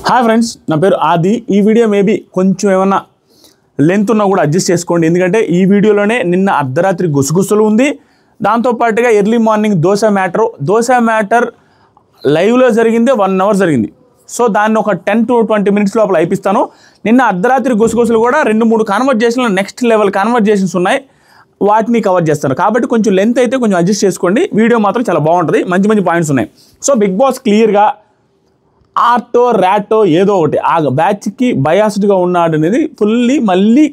Hi friends, నా పేరు ఆది. ఈ వీడియో మేబీ కొంచెం ఏమన్నా లెంత్ ఉన్నా కూడా అడ్జస్ట్ చేసుకోండి. ఎందుకంటే ఈ వీడియోలోనే నిన్న అర్ధరాత్రి గుసగుసలు ఉంది. దాంతోపాటుగా ఎర్లీ మార్నింగ్ దోశ మ్యాటర్ లైవ్లో జరిగిందే 1 అవర్ జరిగింది. సో దాన్ని ఒక 10 to 20 minutes లోపల అయిపిస్తాను. నిన్న అర్ధరాత్రి గుసగుసలు కూడా 2-3 కాన్వర్జేషన్లు నెక్స్ట్ లెవెల్ కాన్వర్జేషన్స్ ఉన్నాయి, వాటిని కవర్ చేస్తాను. కాబట్టి కొంచెం లెంత్ అయితే కొంచెం అడ్జస్ట్ చేసుకోండి. వీడియో మాత్రం చాలా బాగుంటుంది, మంచి మంచి పాయింట్స్ ఉన్నాయి. సో బిగ్ బాస్ క్లియర్గా ఆర్టో ర్యాటో ఏదో ఒకటి ఆ బ్యాచ్కి బయాస్డ్గా ఉన్నాడు అనేది ఫుల్లీ మళ్ళీ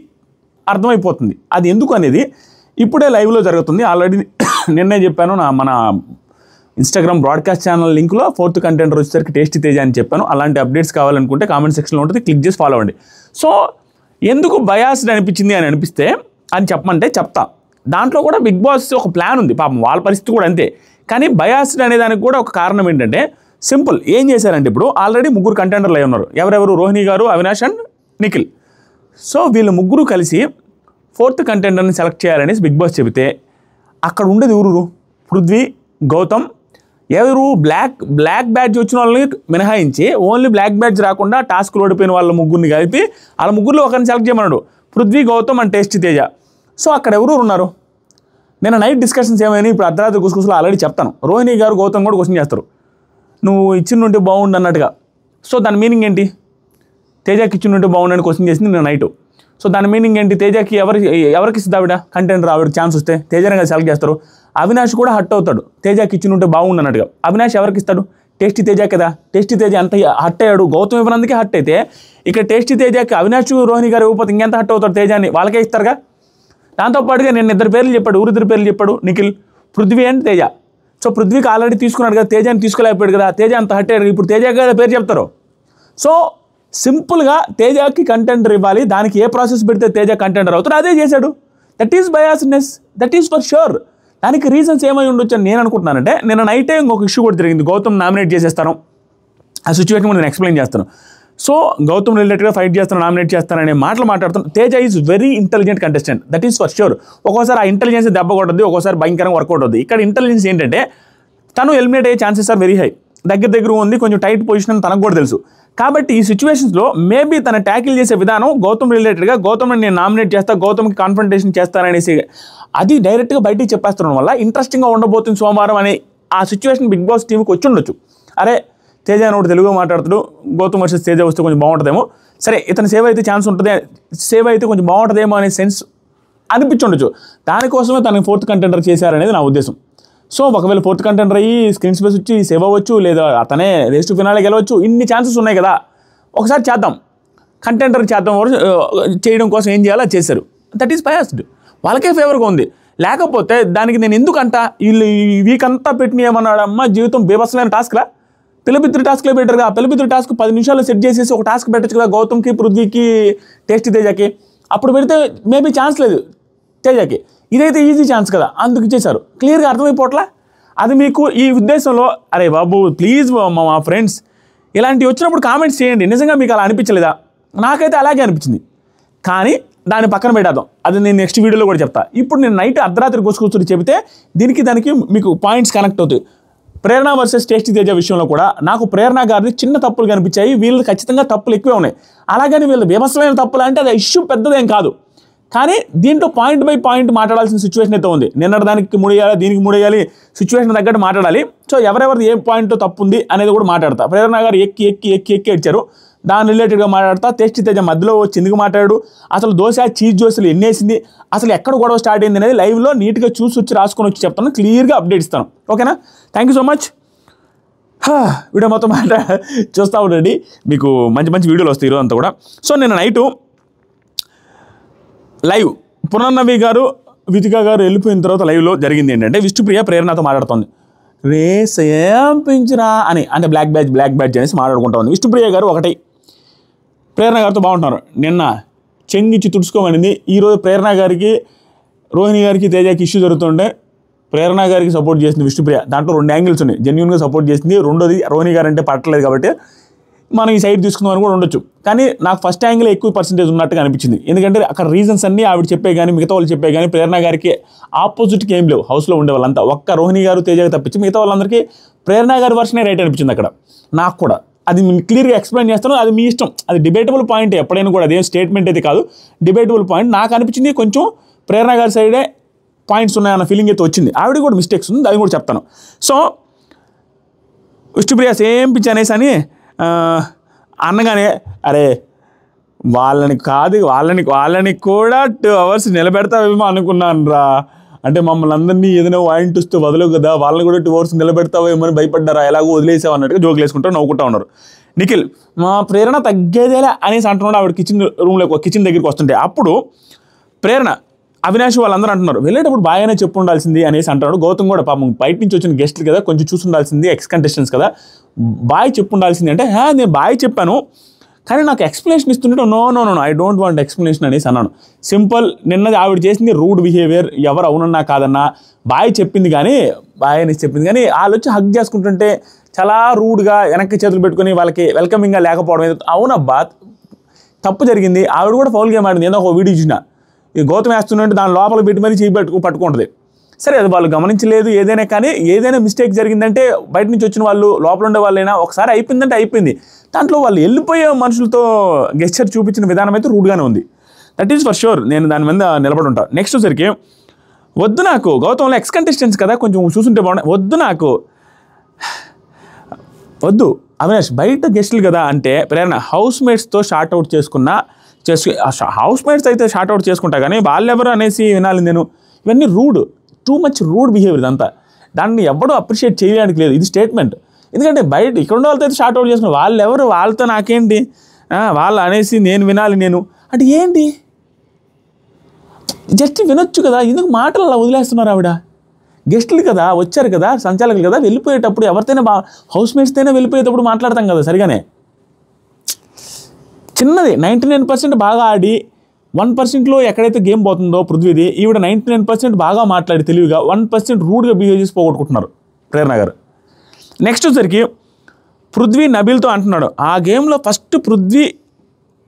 అర్థమైపోతుంది. అది ఎందుకు అనేది ఇప్పుడే లైవ్లో జరుగుతుంది. ఆల్రెడీ నిన్నే చెప్పాను, మన ఇన్స్టాగ్రామ్ బ్రాడ్కాస్ట్ ఛానల్ లింక్లో 4th కంటెండర్ వచ్చేసరికి టేస్టీ తేజ అని చెప్పాను. అలాంటి అప్డేట్స్ కావాలనుకుంటే కామెంట్ సెక్షన్లో ఉంటుంది, క్లిక్ చేసి ఫాలో అవ్వండి. సో ఎందుకు బయాస్డ్ అనిపించింది అని అనిపిస్తే అని చెప్పమంటే చెప్తా. దాంట్లో కూడా బిగ్ బాస్ ఒక ప్లాన్ ఉంది, పాపం వాళ్ళ పరిస్థితి కూడా అంతే. కానీ బయాస్డ్ అనే దానికి కూడా ఒక కారణం ఏంటంటే సింపుల్. ఏం చేశారంటే ఇప్పుడు ఆల్రెడీ 3 కంటెండర్లు అయి ఉన్నారు. ఎవరెవరు? రోహిణి గారు, అవినాష్ అండ్ నిఖిల్. సో వీళ్ళు ముగ్గురు కలిసి 4th కంటెండర్ని సెలెక్ట్ చేయాలనేసి బిగ్ బాస్ చెబితే అక్కడ ఉండేది ఎవరు? పృథ్వీ, గౌతమ్. ఎవరు? బ్లాక్ బ్యాడ్జ్ వచ్చిన వాళ్ళని మినహాయించి ఓన్లీ బ్లాక్ బ్యాడ్జ్ రాకుండా టాస్క్లు ఓడిపోయిన వాళ్ళ ముగ్గురిని కలిపి వాళ్ళ ముగ్గురులో ఒకరిని సెలెక్ట్ చేయమన్నాడు. Prithvi, Gautam and tasty Teja. So అక్కడ ఎవరు ఉన్నారు? నేను నైట్ డిస్కషన్స్ ఏమైనా ఇప్పుడు అర్ధరాత్రి గుసగుసలు ఆల్రెడీ చెప్తాను. రోహిణి గారు, గౌతమ్ కూడా క్వశ్చన్ చేస్తారు, నువ్వు ఇచ్చినుంటే బాగుండు అన్నట్టుగా. సో దాని మీనింగ్ ఏంటి? తేజకి ఇచ్చినుంటే బాగుండని క్వశ్చన్ చేసింది నేను నైట్. సో దాని మీనింగ్ ఏంటి? తేజకి ఎవరికి ఇస్తుంది ఆవిడ కంటెండర్? ఆవిడకి ఛాన్స్ వస్తే తేజనే కదా సెలెక్ట్ చేస్తారు. అవినాష్ కూడా హట్ అవుతాడు, తేజకి ఇచ్చినుంటే బాగుండు అన్నట్టుగా. అవినాష్ ఎవరికి ఇస్తాడు? టేస్టీ తేజ కదా. టేస్టీ తేజ అంత హట్ అయ్యాడు, గౌతమ్ ఇవ్వనందుకే హట్ అయితే ఇక్కడ టేస్టీ తేజకి అవినాష్, రోహిణి గారు ఇవ్వకపోతే ఇంకెంత హట్ అవుతాడు తేజాన్ని? వాళ్ళకే ఇస్తారుగా. దాంతోపాటుగా నేను 2 పేర్లు చెప్పాడు, ఊరిద్దరు పేర్లు చెప్పాడు, నిఖిల్, పృథ్వీ అండ్ తేజ. సో పృథ్వీకి ఆల్రెడీ తీసుకున్నాడు కదా, తేజాన్ని తీసుకోలేకపోయాడు కదా. తేజ అంత హట్ అయ్యాడు, ఇప్పుడు తేజ కదా పేరు చెప్తారు. సో సింపుల్గా తేజకి కంటెండర్ ఇవ్వాలి, దానికి ఏ ప్రాసెస్ పెడితే తేజ కంటెండర్ అవుతాడు అదే చేశాడు. That is biasness, that is for sure. దానికి రీజన్స్ ఏమై ఉండొచ్చు అని నేను అనుకుంటున్నానంటే, నిన్న నైటే ఇంకొక ఇష్యూ కూడా జరిగింది. గౌతమ్ నామినేట్ చేసేస్తాను, ఆ సిచ్యువేషన్ కూడా నేను ఎక్స్ప్లెయిన్ చేస్తాను. సో గౌతమ్ రిలేటెడ్గా ఫైట్ చేస్తాను, నామినేట్ చేస్తాననే మాటలు మాట్లాడుతాను. Teja is very intelligent contestant, that is for sure. ఒక్కోసారి ఆ ఇంటెలిజెన్స్ దెబ్బ కొట్టద్ది, ఒక్కోసారి భయంకరంగా వర్కౌట్ అవుతుంది. ఇక్కడ ఇంటెలిజెన్స్ ఏంటంటే తను ఎలిమినేట్ అయ్యే ఛాన్సెస్ ఆర్ వెరీ హై. దగ్గర ఉంది, కొంచెం టైట్ పొజిషన్ తనకు కూడా తెలుసు. కాబట్టి ఈ సిచ్యువేషన్స్లో మేబీ తన ట్యాకిల్ చేసే విధానం గౌతమ్ రిలేటెడ్గా, గౌతమ్ని నేను నామినేట్ చేస్తా, గౌతమ్కి కాన్ఫ్రంటేషన్ చేస్తాననేసి అది డైరెక్ట్గా బయటికి చెప్పేస్తున్నాం వల్ల ఇంట్రెస్టింగ్గా ఉండబోతుంది సోమవారం అనే ఆ సిచ్యువేషన్ బిగ్ బాస్ టీంకి వచ్చి ఉండొచ్చు. అరే తేజ ఒకటి తెలుగుగా మాట్లాడుతాడు, గౌతమ్ వర్సెస్ తేజ వస్తే కొంచెం బాగుంటుందేమో, సరే ఇతను సేవ్ అయితే ఛాన్స్ ఉంటుంది, సేవ్ అయితే కొంచెం బాగుంటుందేమో అనే సెన్స్ అనిపించుండొచ్చు. దానికోసమే తనని 4th కంటెండర్ చేశారనేది నా ఉద్దేశం. సో ఒకవేళ 4th కంటెండర్ అయ్యి స్క్రీన్ స్పేస్ వచ్చి సేవ్ అవ్వచ్చు, లేదా అతనే రేస్ టు ఫినాలే గెలవచ్చు, ఇన్ని ఛాన్సెస్ ఉన్నాయి కదా. ఒకసారి చేద్దాం, కంటెండర్ చేద్దాం, చేయడం కోసం ఏం చేయాలో అది చేశారు. దట్ ఈస్ బయాస్డ్, వాళ్ళకే ఫేవర్గా ఉంది. లేకపోతే దానికి నేను ఎందుకంట వీళ్ళు ఈ వీక్ అంతా పెట్టిన ఏమన్నాడు, అమ్మ జీవితం బీభత్సమైన టాస్క్లా, పిల్లపిత్రి టాస్క్లే పెట్టారుగా. ఆ పిల్లపిత్రి టాస్క్ 10 నిమిషాలు సెట్ చేసేసి ఒక టాస్క్ పెట్టచ్చు కదా గౌతమ్కి, పృథ్వీకి, టేస్టీ తేజకి. అప్పుడు పెడితే మేబీ ఛాన్స్ లేదు తేజకి, ఇదైతే ఈజీ ఛాన్స్ కదా, అందుకు చేశారు. క్లియర్గా అర్థమైపోవట్లా. అది మీకు ఈ ఉద్దేశంలో అరే బాబు ప్లీజ్ మా ఫ్రెండ్స్ ఇలాంటివి వచ్చినప్పుడు కామెంట్స్ చేయండి. నిజంగా మీకు అలా అనిపించలేదా? నాకైతే అలాగే అనిపించింది. కానీ దాన్ని పక్కన పెట్టేద్దాం, అది నేను నెక్స్ట్ వీడియోలో కూడా చెప్తా. ఇప్పుడు నేను నైట్ అర్ధరాత్రి కూర్చొని చెబితే దానికి మీకు పాయింట్స్ కనెక్ట్ అవుతాయి. ప్రేరణ వర్సెస్ టేస్టీ తేజ విషయంలో కూడా నాకు ప్రేరణ గారిది చిన్న తప్పులు కనిపించాయి, వీళ్ళు ఖచ్చితంగా తప్పులు ఎక్కువే ఉన్నాయి. అలాగని వీళ్ళు బీభత్సమైన తప్పులు అంటే అది ఇష్యూ పెద్దదేం కాదు. కానీ దీంట్లో పాయింట్ బై పాయింట్ మాట్లాడాల్సిన సిచ్యువేషన్ అయితే ఉంది. నిన్నటి దానికి ముడియాలి, దీనికి ముడియాలి, సిచ్యువేషన్ తగ్గట్టు మాట్లాడాలి. సో ఎవరెవరిది ఏ పాయింట్లో తప్పు ఉంది అనేది కూడా మాట్లాడతా. ప్రేరణ గారు ఎక్కి ఇచ్చారు, దాని రిలేటెడ్గా మాట్లాడతా. టేస్టీ తేజ మధ్యలో వచ్చి ఎందుకు మాట్లాడు, అసలు దోశ చీజ్ దోశలు ఎన్నేసింది, అసలు ఎక్కడ గొడవ స్టార్ట్ అయింది అనేది లైవ్లో నీట్గా చూసి వచ్చి రాసుకొని వచ్చి చెప్తాను, క్లియర్గా అప్డేట్ ఇస్తాను. ఓకేనా? Thank you so much. Video మొత్తం చూస్తూ ఉండండి, మీకు మంచి మంచి వీడియోలు వస్తాయి ఈరోజు అంతా కూడా. సో నేను నైటు లైవ్ పునర్నవి గారు, వితిక గారు వెళ్ళిపోయిన తర్వాత లైవ్లో జరిగింది ఏంటంటే విష్ణుప్రియ ప్రేరణతో మాట్లాడుతుంది. రేస్ ఏం పెంచురా అని, అంటే బ్లాక్ బ్యాడ్జ్ అనేసి మాట్లాడుకుంటా ఉంది. విష్ణుప్రియ గారు ఒకటి ప్రేరణ గారితో బాగుంటున్నారు. నిన్న చెంగిచ్చి తుడుచుకోమనింది. ఈరోజు ప్రేరణ గారికి, రోహిణి గారికి, తేజకి ఇష్యూ జరుగుతుంటే ప్రేరణ గారికి సపోర్ట్ చేసింది విష్ణుప్రియ. దాంట్లో 2 యాంగిల్స్ ఉన్నాయి. జెన్యూన్గా సపోర్ట్ చేసింది. రెండోది రోహిణి గారు అంటే పట్టలేదు కాబట్టి మనం ఈ సైడ్ తీసుకుందామని కూడా ఉండొచ్చు. కానీ నాకు ఫస్ట్ యాంగిల్ ఎక్కువ పర్సెంటేజ్ ఉన్నట్టుగా అనిపించింది. ఎందుకంటే అక్కడ రీజన్స్ అన్నీ ఆవిడ చెప్పే కానీ, మిగతా వాళ్ళు చెప్పే కానీ ప్రేరణ గారికి ఆపోజిట్కి ఏం లేవు. హౌస్లో ఉండే వాళ్ళంతా ఒక్క రోహిణి గారు, తేజకి తప్పించి మిగతా వాళ్ళందరికీ ప్రేరణ గారి వర్షనే రైట్ అనిపించింది అక్కడ నాకు కూడా. అది క్లియర్గా ఎక్స్ప్లెయిన్ చేస్తాను, అది మీ ఇష్టం, అది డిబేటబుల్ పాయింట్ ఎప్పుడైనా కూడా, అదేం స్టేట్మెంట్ అయితే కాదు, డిబేటబుల్ పాయింట్. నాకు అనిపించింది కొంచెం ప్రేరణ గారి సైడే పాయింట్స్ ఉన్నాయన్న ఫీలింగ్ అయితే వచ్చింది. ఆవిడ కూడా మిస్టేక్స్ ఉంది, అది కూడా చెప్తాను. సో విష్ణుప్రియ సేమ్ పిచ్ అనేసి అని అన్నగానే అరే వాళ్ళని కాదు వాళ్ళని కూడా 2 hours నిలబెడతావేమో అనుకున్నాను రా, అంటే మమ్మల్ని అందరినీ ఏదైనా వాయింట్ వస్తే వదలవు కదా, వాళ్ళని కూడా 2 hours నిలబెడతావేమో అని భయపడ్డారా, ఎలాగో వదిలేసావు అన్నట్టుగా జోకులు వేసుకుంటారు, నవ్వుకుంటా ఉన్నారు. నిఖిల్ మా ప్రేరణ తగ్గేదేలా అనేసి అంటున్నాడు. ఆవిడ కిచెన్ దగ్గరికి వస్తుంటే అప్పుడు ప్రేరణ అవినాష్ వాళ్ళందరూ అంటున్నారు వెళ్ళేటప్పుడు బాగానే చెప్పు ఉండాల్సింది అనేసి అంటున్నాడు. గౌతమ్ కూడా పాపం బయట నుంచి వచ్చిన గెస్ట్లు కదా, కొంచెం చూసి ఉండాల్సింది, ఎక్స్ కంటెస్టెంట్స్ కదా, బాయ్ చెప్పు ఉండాల్సింది అంటే నేను బాయ్ చెప్పాను కానీ నాకు ఎక్స్ప్లెనేషన్ ఇస్తుంటే no I don't want explanation అనేసి అన్నాను. సింపుల్, నిన్నది ఆవిడ చేసింది రూడ్ బిహేవియర్, ఎవరు అవునన్నా కాదన్నా బాయ్ చెప్పింది కానీ వాళ్ళు వచ్చి హగ్ చేసుకుంటుంటే చాలా రూడ్గా వెనక్కి చేతులు పెట్టుకుని వాళ్ళకి వెల్కమింగ్గా లేకపోవడం అవునబ్బా తప్పు జరిగింది. ఆవిడ కూడా ఫౌల్ గేమ్ ఆడింది, ఏదో ఒక వీడియో చూసిన, ఈ గౌతమ్ వేస్తున్నట్టు దాని లోపల పెట్టి మరీ చేయి పట్టుకుంటుంది. సరే అది వాళ్ళు గమనించలేదు ఏదైనా, కానీ ఏదైనా మిస్టేక్ జరిగిందంటే బయట నుంచి వచ్చిన వాళ్ళు లోపల ఉండే వాళ్ళైనా ఒకసారి అయిపోయిందంటే అయిపోయింది. దాంట్లో వాళ్ళు వెళ్ళిపోయే మనుషులతో గెస్చర్ చూపించిన విధానం అయితే రూడ్గానే ఉంది. దట్ ఈస్ ఫర్ షూర్, నేను దాని మీద నిలబడి ఉంటాను. నెక్స్ట్ వచ్చరికి వద్దు నాకు గౌతంలో ఎక్స్ కంటెస్టెంట్స్ కదా కొంచెం చూసుంటే బాగుండే, వద్దు అవినాష్ బయట గెస్టులు కదా అంటే ప్రేరణ హౌస్ మేట్స్తో షార్ట్అవుట్ హౌస్ మేట్స్ అయితే షార్ట్అవుట్ చేసుకుంటా కానీ వాళ్ళెవరు అనేసి వినాలి నేను. ఇవన్నీ టూ మచ్ రూడ్ బిహేవియర్ ఇదంతా, దాన్ని ఎవడూ అప్రిషియేట్ చేయడానికి లేదు. ఇది స్టేట్మెంట్, ఎందుకంటే బయట ఇక్కడ ఉన్న వాళ్ళతో అయితే షార్ట్అవుట్ చేసుకుని వాళ్ళెవరు వాళ్ళతో నాకేంటి వాళ్ళు అనేసి నేను వినాలి అంటే ఏంటి, జస్ట్ వినొచ్చు కదా, ఎందుకు మాటలు అలా వదిలేస్తున్నారు? ఆవిడ గెస్టులు కదా, వచ్చారు కదా, సంచాలకులు కదా, వెళ్ళిపోయేటప్పుడు ఎవరితోనే హౌస్ మేట్స్తోనే వెళ్ళిపోయేటప్పుడు మాట్లాడతాం కదా సరిగానే. చిన్నది 99% బాగా ఆడి 1%లో ఎక్కడైతే గేమ్ పోతుందో పృథ్వీది, ఈవిడ 99% బాగా మాట్లాడి తెలివిగా 1% రూడ్గా బిహేవ్ చేసి పోగొట్టుకుంటున్నారు ప్రేరణ గారు. నెక్స్ట్ వచ్చరికి పృథ్వీ నబీల్తో అంటున్నాడు, ఆ గేమ్లో ఫస్ట్ పృథ్వీ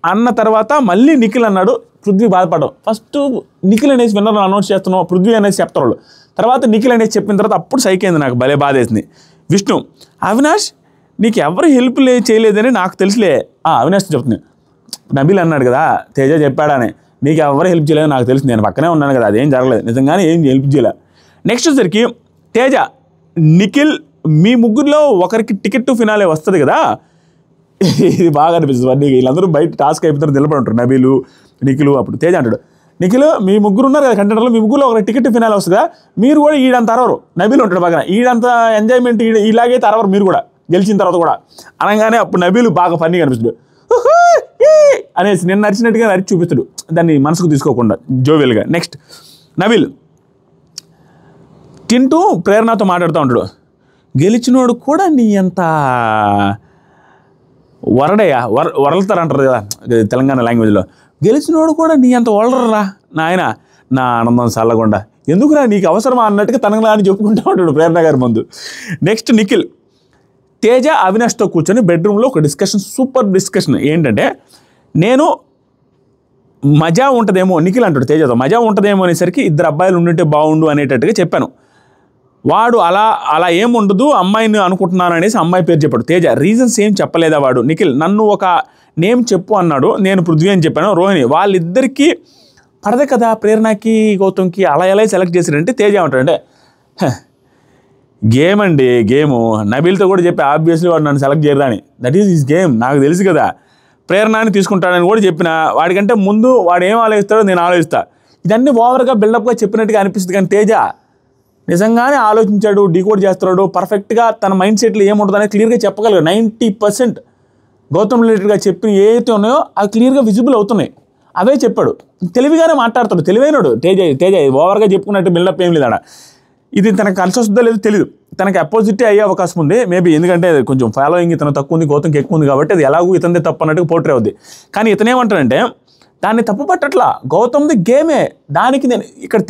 అన్న తర్వాత మళ్ళీ నిఖిల్ అన్నాడు. పృథ్వీ బాధపడడం, ఫస్ట్ నిఖిల్ అనేసి విన్నర్ అనౌన్స్ చేస్తున్నావు, పృథ్వీ అనేసి చెప్తారు వాళ్ళు, తర్వాత నిఖిల్ అనేసి చెప్పిన తర్వాత అప్పుడు సైక్ అయింది, నాకు భలే బాధ వేసింది. విష్ణు అవినాష్ నీకు ఎవరు హెల్ప్ చేయలేదని నాకు తెలుసులే, అవినాష్ చెప్తుంది. నబీల్ అన్నాడు కదా తేజ చెప్పాడని, నీకు ఎవరు హెల్ప్ చేయలేదు నాకు తెలుసు, నేను పక్కనే ఉన్నాను కదా, అదేం జరగలేదు, నిజంగానే ఏం హెల్ప్ చేయలే. నెక్స్ట్ వచ్చరికి తేజ నిఖిల్ మీ ముగ్గురులో ఒకరికి టికెట్ టు ఫినాలే వస్తుంది కదా, ఇది బాగా అనిపిస్తుంది. వాడిని వీళ్ళందరూ బయట టాస్క్ అయిపోతారు నిలబడి ఉంటారు నిఖిల్. అప్పుడు తేజ అంటాడు, నిఖిల్ మీ ముగ్గురు ఉన్నారు కదా కంటెంటర్లో, మీ ముగ్గురులో ఒక టికెట్ ఫినాలే వస్తుందా, మీరు కూడా ఈడంత అరవరు. నబీల్ ఉంటాడు బాగా, ఈడంత ఎంజాయ్మెంట్ ఇలాగైతే అరవరు మీరు కూడా గెలిచిన తర్వాత కూడా అనగానే అప్పుడు నబీల్ బాగా ఫన్నీగా అనిపిస్తుంది అనేసి నేను నరిచినట్టుగా నరిచి చూపిస్తాడు, దాన్ని మనసుకు తీసుకోకుండా జోవియల్గా. నెక్స్ట్ నబీల్ తింటూ ప్రేరణతో మాట్లాడుతూ ఉంటాడు, గెలిచినోడు కూడా నీ అంత వరలుతారంటారు కదా తెలంగాణ లాంగ్వేజ్లో, గెలిచినోడు కూడా నీ అంత వరలరా నాయన, నా ఆనందం చల్లకుండా ఎందుకురా నీకు అవసరమా అన్నట్టుగా తనగా అని చెప్పుకుంటూ ఉంటాడు ప్రేరణ గారి ముందు. నెక్స్ట్ నిఖిల్ తేజ అవినాష్తో కూర్చొని బెడ్రూమ్లో ఒక డిస్కషన్, సూపర్ డిస్కషన్. ఏంటంటే నేను మజా ఉంటుందేమో, నిఖిల్ అంటాడు తేజతో మజా ఉంటుందేమో అనేసరికి ఇద్దరు అబ్బాయిలు ఉండుంటే బాగుండు అనేటట్టుగా చెప్పాను. వాడు అలా ఏముండదు అమ్మాయిని అనుకుంటున్నాను అనేసి అమ్మాయి పేరు చెప్పాడు. తేజ రీజన్స్ ఏం చెప్పలేదా వాడు. నిఖిల్ నన్ను ఒక నేమ్ చెప్పు అన్నాడు, నేను పృథ్వీ అని చెప్పాను. రోహిణి వాళ్ళిద్దరికీ పడదే కదా ప్రేరణకి గౌతమ్కి, అలా ఎలా సెలెక్ట్ చేశారంటే తేజ ఏమంటాడంటే గేమ్ అండి, గేము నబీల్తో కూడా చెప్పి ఆబ్వియస్లీ వాడు నన్ను సెలెక్ట్ చేయరా అని, దట్ ఈస్ హిస్ గేమ్, నాకు తెలుసు కదా, ప్రేరణని తీసుకుంటాడని కూడా చెప్పిన, వాడికంటే ముందు వాడు ఏం ఆలోచిస్తాడో నేను ఆలోచిస్తా. ఇదన్నీ ఓవర్గా బిల్డప్గా చెప్పినట్టుగా అనిపిస్తుంది, కానీ తేజ నిజంగానే ఆలోచించాడు, డీకోడ్ చేస్తున్నాడు, పర్ఫెక్ట్గా తన మైండ్ సెట్లో ఏముంటుందని క్లియర్గా చెప్పగలరు. 90% గౌతమ్ రిలేటెడ్గా చెప్పిన ఏవైతే ఉన్నాయో అవి క్లియర్గా విజిబుల్ అవుతున్నాయి, అవే చెప్పాడు. తెలివిగానే మాట్లాడతాడు, తెలివైనడు తేజ ఓవర్గా చెప్పుకున్నట్టు బిల్డప్ ఏం లేదాడ. ఇది తనకు కలిసి వస్తుందో లేదో తెలియదు, తనకి అపోజిటే అయ్యే అవకాశం ఉంది మేబీ, ఎందుకంటే కొంచెం ఫాలోయింగ్ ఇతను తక్కువ ఉంది, గౌతమ్కి ఎక్కువ ఉంది కాబట్టి అది ఎలాగూ ఇతనిదే తప్పు అన్నట్టుగా పోర్ట్రే అవుద్ది. కానీ ఇతనేమంటాడంటే దాన్ని తప్పు పట్టట్లా, గౌతమ్ది గేమే, దానికి నేను ఇక్కడ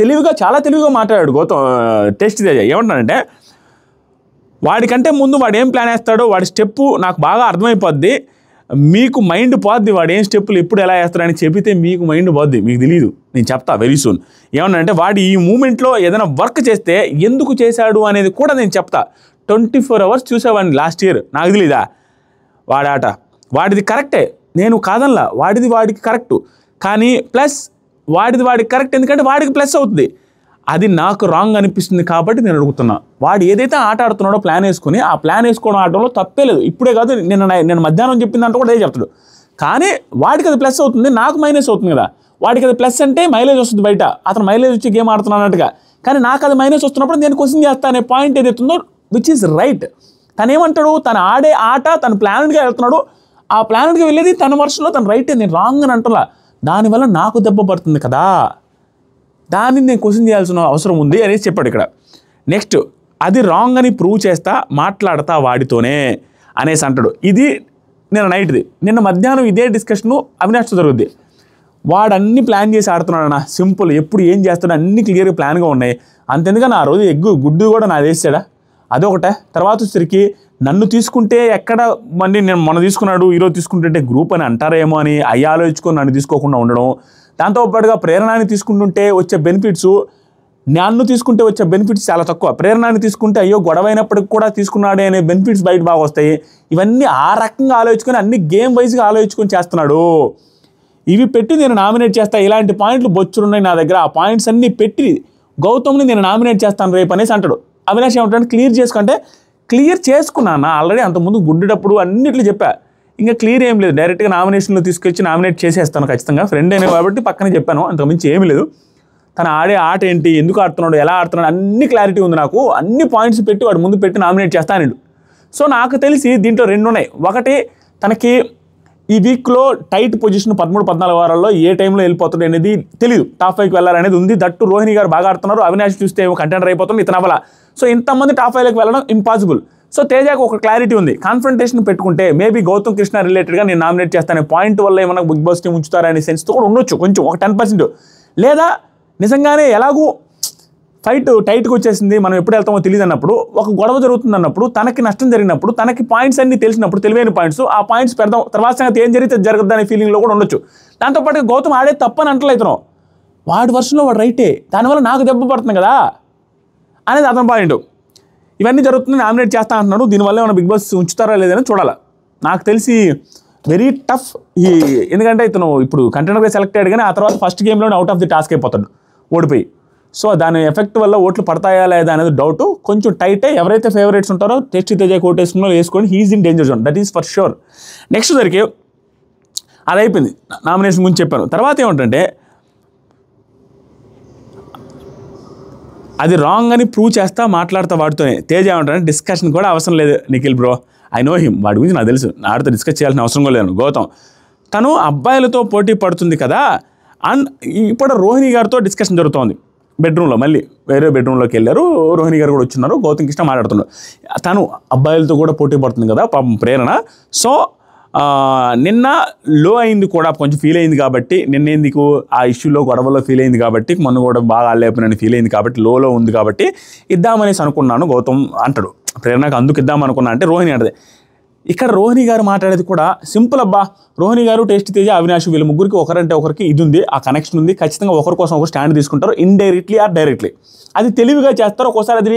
చాలా తెలివిగా మాట్లాడాడు గౌతమ్ టెస్ట్ తేజ. ఏమంటాడంటే వాడికంటే ముందు వాడు ఏం ప్లాన్ వేస్తాడో వాడి స్టెప్పు నాకు బాగా అర్థమైపోద్ది, మీకు మైండ్ పోద్ది, వాడు ఏం స్టెప్పులు ఎప్పుడు ఎలా వేస్తాడని చెబితే మీకు మైండ్ పోద్ది, మీకు తెలియదు, నేను చెప్తా వెరీ సూన్. ఏమన్నానంటే వాడు ఈ మూమెంట్లో ఏదైనా వర్క్ చేస్తే ఎందుకు చేశాడు అనేది కూడా నేను చెప్తా. 24 hours చూసేవాడిని లాస్ట్ ఇయర్, నాకు తెలీదా వాడి ఆట వాడిది కరెక్టే, నేను కాదనలా, వాడికి కరెక్టు. కానీ ప్లస్ వాడికి కరెక్ట్, ఎందుకంటే వాడికి ప్లస్ అవుతుంది. అది నాకు రాంగ్ అనిపిస్తుంది కాబట్టి నేను అడుగుతున్నా. వాడు ఏదైతే ఆట ఆడుతున్నాడో ప్లాన్ వేసుకుని ఆ ప్లాన్ వేసుకోవడం ఆడడంలో తప్పే లేదు. ఇప్పుడే కాదు, నేను మధ్యాహ్నం చెప్పిందంటే కూడా అదే చెప్తాడు. కానీ వాడికి అది ప్లస్ అవుతుంది, నాకు మైనస్ అవుతుంది కదా. వాడికి అది ప్లస్ అంటే మైలేజ్ వస్తుంది బయట, అతను మైలేజ్ వచ్చి గేమ్ ఆడుతున్నట్టుగా. కానీ నాకు అది మైనస్ వస్తున్నప్పుడు నేను క్వశ్చన్ చేస్తా అనే పాయింట్ ఏదైతుందో విచ్ ఈజ్ రైట్. తను ఏమంటాడు, తను ఆడే ఆట తను ప్లాన్గా వెళ్తున్నాడు, ఆ ప్లాన్గా వెళ్ళేది తన వర్షంలో తను రైట్, నేను రాంగ్ అని అంటున్నా. దానివల్ల నాకు దెబ్బ పడుతుంది కదా, దాన్ని నేను క్వశ్చన్ చేయాల్సిన అవసరం ఉంది అనేసి చెప్పాడు ఇక్కడ. నెక్స్ట్, అది రాంగ్ అని ప్రూవ్ చేస్తా, మాట్లాడతా వాడితోనే అనేసి అంటాడు. ఇది నిన్న నైట్ది. నిన్న మధ్యాహ్నం ఇదే డిస్కషను అవినాష్తో జరుగుద్ది. వాడు అన్ని ప్లాన్ చేసి ఆడుతున్నాడన్న, సింపుల్. ఎప్పుడు ఏం చేస్తాడో అన్ని క్లియర్గా ప్లాన్గా ఉన్నాయి. అంతెందుకని ఆ రోజు గుడ్డు కూడా నాది వేసాడా, అదొకటే. తర్వాత వచ్చరికి నన్ను తీసుకుంటే ఎక్కడ మళ్ళీ నేను మొన్న తీసుకున్నాడు ఈరోజు తీసుకుంటుంటే గ్రూప్ అని అంటారేమో అని అయ్యి ఆలోచించుకొని నన్ను తీసుకోకుండా ఉండడం. దాంతోపాటుగా ప్రేరణని తీసుకుంటుంటే వచ్చే బెనిఫిట్స్, నన్ను తీసుకుంటే వచ్చే బెనిఫిట్స్ చాలా తక్కువ. ప్రేరణని తీసుకుంటే అయ్యో గొడవ అయినప్పటికి కూడా తీసుకున్నాడే అనే బెనిఫిట్స్ బయట బాగా వస్తాయి. ఇవన్నీ ఆ రకంగా ఆలోచించుకొని అన్ని గేమ్ వైజ్గా ఆలోచించుకొని చేస్తున్నాడు. ఇవి పెట్టి నేను నామినేట్ చేస్తా, ఇలాంటి పాయింట్లు బొచ్చులున్నాయి నా దగ్గర, ఆ పాయింట్స్ అన్నీ పెట్టి గౌతమ్ని నేను నామినేట్ చేస్తాను రేపు అనేసి అంటాడు. అవినాష్ ఏమంటాడు, క్లియర్ చేసుకుంటే క్లియర్ చేసుకున్నాను ఆల్రెడీ, అంతకుముందు గుడ్డేటప్పుడు అన్నిట్లు చెప్పా. ఇంకా క్లియర్ ఏం లేదు, డైరెక్ట్గా నామినేషన్లో తీసుకొచ్చి నామినేట్ చేసేస్తాను ఖచ్చితంగా. ఫ్రెండ్ అయినా కాబట్టి పక్కనే చెప్పాను, అంతకుమించి ఏమీ లేదు. తను ఆడే ఆట ఏంటి, ఎందుకు ఆడుతున్నాడు, ఎలా ఆడుతున్నాడు అన్ని క్లారిటీ ఉంది నాకు. అన్ని పాయింట్స్ పెట్టి వాడు ముందు పెట్టి నామినేట్ చేస్తాను. సో నాకు తెలిసి దీంట్లో రెండు ఉన్నాయి. ఒకటి, తనకి ఈ వీక్లో టైట్ పొజిషన్ 13-14 వారాల్లో ఏ టైంలో వెళ్ళిపోతుంది అనేది తెలియదు. టాప్ 5కి వెళ్ళాలనేది ఉంది. దట్టు రోహిణి గారు బాగా ఆడుతున్నారు, అవినాష్ చూస్తే ఏమో కంటెండర్ అయిపోతుంది, ఇతను అవ్వాల. సో ఇంతమంది టాప్ 5లోకి వెళ్ళడం ఇంపాసిబుల్. సో తేజాకు ఒక క్లారిటీ ఉంది, కాన్ఫ్రంటేషన్ పెట్టుకుంటే మేబీ గౌతమ్ కృష్ణ రిలేటెడ్గా నేను నామినేట్ చేస్తానే పాయింట్ వల్ల ఏమన్నా బిగ్ బాస్ టీం ఉంచుతారనే సెన్స్తో కూడా ఉండొచ్చు కొంచెం, ఒక 10%. లేదా నిజంగానే ఎలాగూ ఫైట్ టైట్కి వచ్చేసింది, మనం ఎప్పుడు వెళ్తామో తెలియదు అన్నప్పుడు, ఒక గొడవ జరుగుతుంది అన్నప్పుడు, తనకి నష్టం జరిగినప్పుడు, తనకి పాయింట్స్ అన్ని తెలిసినప్పుడు, తెలివైన పాయింట్స్, ఆ పాయింట్స్ పెడదాం, తర్వాత సంగతి ఏం జరిగితే జరగదు అనే ఫీలింగ్లో కూడా ఉండొచ్చు. దాంతోపాటు గౌతమ్ ఆడే తప్పని అంటలేతున్నాం, వాడి వర్షంలో వాడు రైటే, దానివల్ల నాకు దెబ్బ పడుతుంది కదా అనేది అతని పాయింట్. ఇవన్నీ జరుగుతుంది, నామినేట్ చేస్తా అంటున్నాడు. దీనివల్ల ఏమైనా బిగ్ బాస్ ఉంచుతారా లేదని చూడాలి. నాకు తెలిసి వెరీ టఫ్ ఎందుకంటే ఇతను ఇప్పుడు కంటెండర్గా సెలెక్ట్ అయ్యాడు, కానీ ఆ తర్వాత ఫస్ట్ గేమ్లోనే అవుట్ ఆఫ్ ది టాస్క్ అయిపోతాడు ఓడిపోయి. సో దాని ఎఫెక్ట్ వల్ల ఓట్లు పడతాయా లేదా అనేది డౌట్. కొంచెం టైటే, ఎవరైతే ఫేవరెట్స్ ఉంటారో టెస్ట్ తేజ కోటేషన్లో వేసుకొని he is in danger zone, that is for sure. Next జరిగే అది అయిపోయింది, నామినేషన్ గురించి చెప్పాను. తర్వాత ఏమిటంటే అది రాంగ్ అని ప్రూవ్ చేస్తా, మాట్లాడతా వాడితోనే. తేజ ఏమంటారంటే డిస్కషన్ కూడా అవసరం లేదు Nikhil bro, I know him, వాడి గురించి నాకు తెలుసు, నాడితో డిస్కస్ చేయాల్సిన అవసరం కూడా లేదు. గౌతమ్ తను అబ్బాయిలతో పోటీ పడుతుంది కదా, అండ్ ఇప్పుడు రోహిణి గారితో డిస్కషన్ జరుగుతోంది బెడ్రూమ్లో. మళ్ళీ వేరే బెడ్రూమ్లోకి వెళ్ళారు, రోహిణి గారు కూడా వచ్చిన్నారు, గౌతమ్ కృష్ణ మాట్లాడుతున్నారు. తను అబ్బాయిలతో కూడా పోటీ పడుతుంది కదా పాపం ప్రేరణ. సో నిన్న లో అయింది కూడా, కొంచెం ఫీల్ అయింది కాబట్టి, నిన్నేందుకు ఆ ఇష్యూలో గొడవలో ఫీల్ అయింది కాబట్టి, మొన్న కూడా బాగా ఆడలేకపోయినని ఫీల్ అయింది కాబట్టి, లోలో ఉంది కాబట్టి ఇద్దామనేసి అనుకున్నాను గౌతమ్ అంటాడు. ప్రేరణకు అందుకు ఇద్దామనుకున్నా అంటే రోహిణి అంటది. ఇక్కడ రోహిణి గారు మాట్లాడేది కూడా సింపుల్ అబ్బా. రోహిణి గారు, టేస్ట్ తేజ, అవినాష్ వీళ్ళ ముగ్గురికి ఒకరంటే ఒకరికి ఇది ఉంది, ఆ కనెక్షన్ ఉంది. ఖచ్చితంగా ఒకరి కోసం ఒకరు స్టాండ్ తీసుకుంటారు, ఇండైరెక్ట్లీ ఆర్ డైరెక్ట్లీ. అది తెలివిగా చేస్తారు. ఒక్కోసారి అది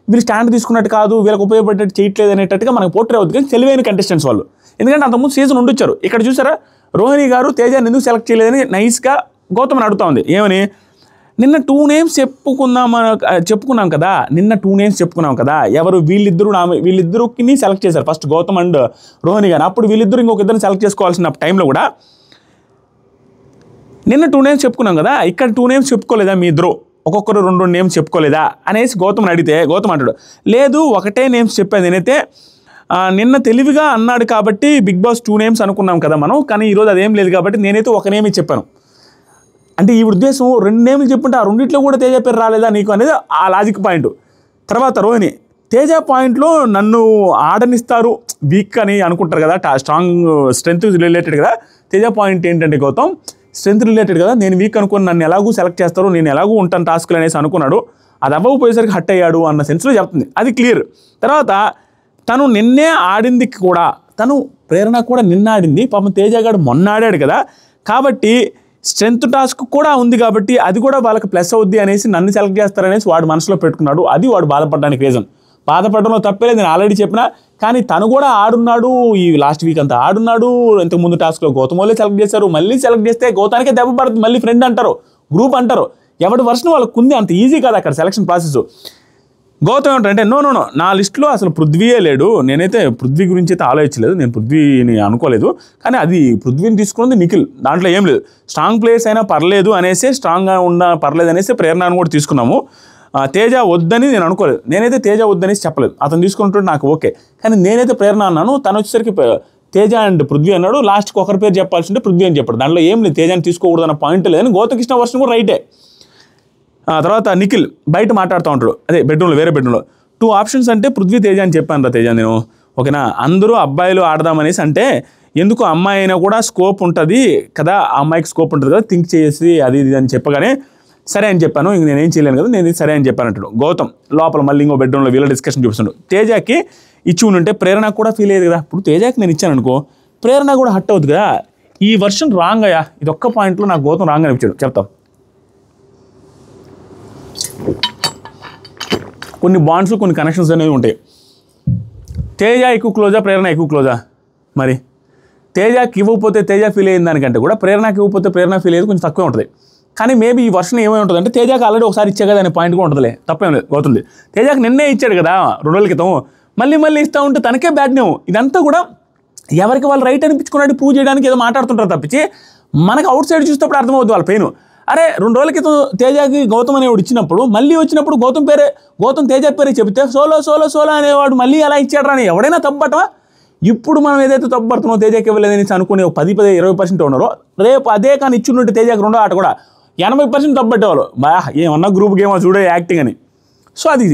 వీళ్ళు స్టాండ్ తీసుకున్నట్టు కాదు, వీళ్ళకి ఉపయోగపడేట్టు చేయట్లేదు అనేటట్టుగా మనకు పోర్ట్రే అవుతుంది. కానీ తెలివైన కంటెస్టెంట్స్ వాళ్ళు, ఎందుకంటే అంతకుముందు సీజన్ ఉండొచ్చారు. ఇక్కడ చూసారా రోహిణి గారు తేజాన్ని ఎందుకు సెలెక్ట్ చేయలేదని నైస్గా గౌతమ్ని అడుగుతా ఉంది. ఏమని, నిన్న 2 నేమ్స్ చెప్పుకున్నాం కదా, నిన్న 2 నేమ్స్ చెప్పుకున్నాం కదా, ఎవరు వీళ్ళిద్దరికి సెలెక్ట్ చేశారు ఫస్ట్ గౌతమ్ అండ్ రోహిణి గారు. అప్పుడు వీళ్ళిద్దరు ఇంకొక ఇద్దరిని సెలెక్ట్ చేసుకోవాల్సిన టైంలో కూడా నిన్న 2 నేమ్స్ చెప్పుకున్నాం కదా, ఇక్కడ 2 నేమ్స్ చెప్పుకోలేదా మీ ఇద్దరు, ఒక్కొక్కరు 2 నేమ్స్ చెప్పుకోలేదా అనేసి గౌతమ్ని అడిగితే గౌతమ్ అంటాడు, లేదు ఒకటే నేమ్స్ చెప్పాను నేనైతే, నిన్న తెలివిగా అన్నాడు కాబట్టి బిగ్ బాస్ 2 నేమ్స్ అనుకున్నాం కదా మనం, కానీ ఈరోజు అదేం లేదు కాబట్టి నేనైతే ఒక నేమ్ చెప్పాను. అంటే ఈ ఉద్దేశం 2 నేమ్లు చెప్పుంటే ఆ రెండిట్లో కూడా తేజ పేరు రాలేదా నీకు అనేది ఆ లాజిక్ పాయింట్. తర్వాత రోహిణి, తేజ పాయింట్లో నన్ను ఆడనిస్తారు వీక్ అని అనుకుంటారు కదా, స్ట్రాంగ్ స్ట్రెంత్ రిలేటెడ్ కదా. తేజ పాయింట్ ఏంటంటే గౌతమ్ స్ట్రెంత్ రిలేటెడ్ కదా, నేను వీక్ అనుకుని నన్ను ఎలాగూ సెలెక్ట్ చేస్తారు, నేను ఎలాగూ ఉంటాను టాస్క్లు అనేసి అనుకున్నాడు, అది అవ్వకపోయేసరికి హట్ అయ్యాడు అన్న సెన్స్లో చెప్తుంది, అది క్లియర్. తర్వాత తను నిన్నే ఆడింది కూడా, తను ప్రేరణ కూడా నిన్న ఆడింది, పాపం తేజగాడు మొన్న ఆడాడు కదా, కాబట్టి స్ట్రెంత్ టాస్క్ కూడా ఉంది కాబట్టి అది కూడా వాళ్ళకి ప్లస్ అవుద్ది అనేసి నన్ను సెలెక్ట్ చేస్తారనేసి వాడు మనసులో పెట్టుకున్నాడు. అది వాడు బాధపడడానికి రీజన్. బాధపడడంలో తప్పలేదు, నేను ఆల్రెడీ చెప్పినా. కానీ తను కూడా ఆడున్నాడు, ఈ లాస్ట్ వీక్ అంతా ఆడున్నాడు. ఇంతకుముందు టాస్క్లో గౌతమ్ వాళ్ళే సెలెక్ట్ చేశారు, మళ్ళీ సెలెక్ట్ చేస్తే గౌతానికే దెబ్బ పడుతుంది, మళ్ళీ ఫ్రెండ్ అంటారు, గ్రూప్ అంటారు. ఎవరి వర్షన్ వాళ్ళకు ఉంది, అంత ఈజీ కాదు అక్కడ సెలక్షన్ ప్రాసెస్. గౌతమ్ ఏమంటారంటే నో నా లిస్టులో అసలు పృథ్వీయే లేడు, నేనైతే పృథ్వీ గురించి అయితే ఆలోచించలేదు, నేను పృథ్వీని అనుకోలేదు, కానీ అది పృథ్వీని తీసుకున్నది నిఖిల్, దాంట్లో ఏం లేదు. స్ట్రాంగ్ ప్లేయర్స్ అయినా పర్లేదు అనేసి, స్ట్రాంగ్గా పర్లేదు అనేసి ప్రేరణను కూడా తీసుకున్నాము. తేజ వద్దని నేను అనుకోలేదు, నేనైతే తేజ వద్దనేసి చెప్పలేదు, అతను తీసుకుంటుంటే నాకు ఓకే, కానీ నేనైతే ప్రేరణ అన్నాను. తను వచ్చేసరికి తేజ అండ్ పృథ్వీ అన్నాడు. లాస్ట్కి ఒకరి పేరు చెప్పాల్సి ఉంటే పృథ్వీ అని చెప్పాడు. దాంట్లో ఏం లేదు, తేజాని తీసుకోకూడదు అన్న పాయింట్ లేదని గౌతమ్ కృష్ణ వర్షన్ కూడా రైటే. తర్వాత నిఖిల్ బయట మాట్లాడుతూ ఉంటాడు, అదే బెడ్రూమ్లో, వేరే బెడ్రూమ్లో 2 ఆప్షన్స్ అంటే పృథ్వీ తేజ అని చెప్పాను రా తేజ నేను, ఓకేనా. అందరూ అబ్బాయిలు ఆడదామనేసి అంటే ఎందుకు అమ్మాయి అయినా కూడా స్కోప్ ఉంటుంది కదా, ఆ అమ్మాయికి స్కోప్ ఉంటుంది కదా, థింక్ చేసి అది ఇది అని చెప్పగానే సరే అని చెప్పాను, ఇంక నేనేం చేయలేను కదా, నేను సరే అని చెప్పాను అంటాడు. గౌతమ్ లోపల మళ్ళీ ఇంకో బెడ్రూమ్లో వీళ్ళ డిస్కషన్ చూపిస్తుండు. తేజకి ఇచ్చి ఉంటే ప్రేరణ కూడా ఫీల్ అయ్యేది కదా, ఇప్పుడు తేజకి నేను ఇచ్చాను అనుకో, ప్రేరణ కూడా హట్ అవుతుంది కదా. ఈ వర్షన్ రాంగ్ అయ్యా, ఇది ఒక్క పాయింట్లో నాకు గౌతమ్ రాంగ్ అనిపించాడు. చెప్తాం, కొన్ని బాండ్స్ కొన్ని కనెక్షన్స్ అనేవి ఉంటాయి. తేజ ఎక్కువ క్లోజా, ప్రేరణ ఎక్కువ క్లోజా? మరి తేజకి ఇవ్వకపోతే తేజ ఫీల్ అయ్యింది దానికంటే కూడా ప్రేరణకి ఇవ్వకపోతే ప్రేరణ ఫీల్ అయ్యేది కొంచెం తక్కువే ఉంటుంది. కానీ మేబీ ఈ వర్షన్ ఏమై ఉంటుంది అంటే తేజకి ఆల్రెడీ ఒకసారి ఇచ్చా కదా అనే పాయింట్ కూడా ఉంటుందిలే, తప్పేం లేదు. అవుతుంది, తేజకి నిన్నే ఇచ్చాడు కదా 2 రోజుల క్రితం, మళ్ళీ ఇస్తూ ఉంటే తనకే బ్యాడ్ నేమ్. ఇదంతా కూడా ఎవరికి వాళ్ళు రైట్ అనిపించుకున్నట్టు ప్రూవ్ చేయడానికి ఏదో మాట్లాడుతుంటారు తప్పించి మనకు అవుట్ సైడ్ చూసేటప్పుడు అర్థమవుతుంది వాళ్ళ పెయిన్. అరే 2 రోజుల క్రితం తేజకి గౌతమ్ అనేవాడు ఇచ్చినప్పుడు, మళ్ళీ వచ్చినప్పుడు గౌతమ్ తేజ పేరే చెబితే సోలో అనేవాడు మళ్ళీ అలా ఇచ్చాడు అని ఎవడైనా తప్పటమా? ఇప్పుడు మనం ఏదైతే తప్పుపడుతున్నామో తేజకి ఇవ్వలేదని అనుకునే 10-20% ఉన్నారో, రేపు అదే కానీ ఇచ్చుంటే తేజకి 2వ ఆట కూడా 80% తప్పబట్టేవాళ్ళు. ఏమన్నా గ్రూప్ గేమ్ చూడే యాక్టింగ్ అని. సో అది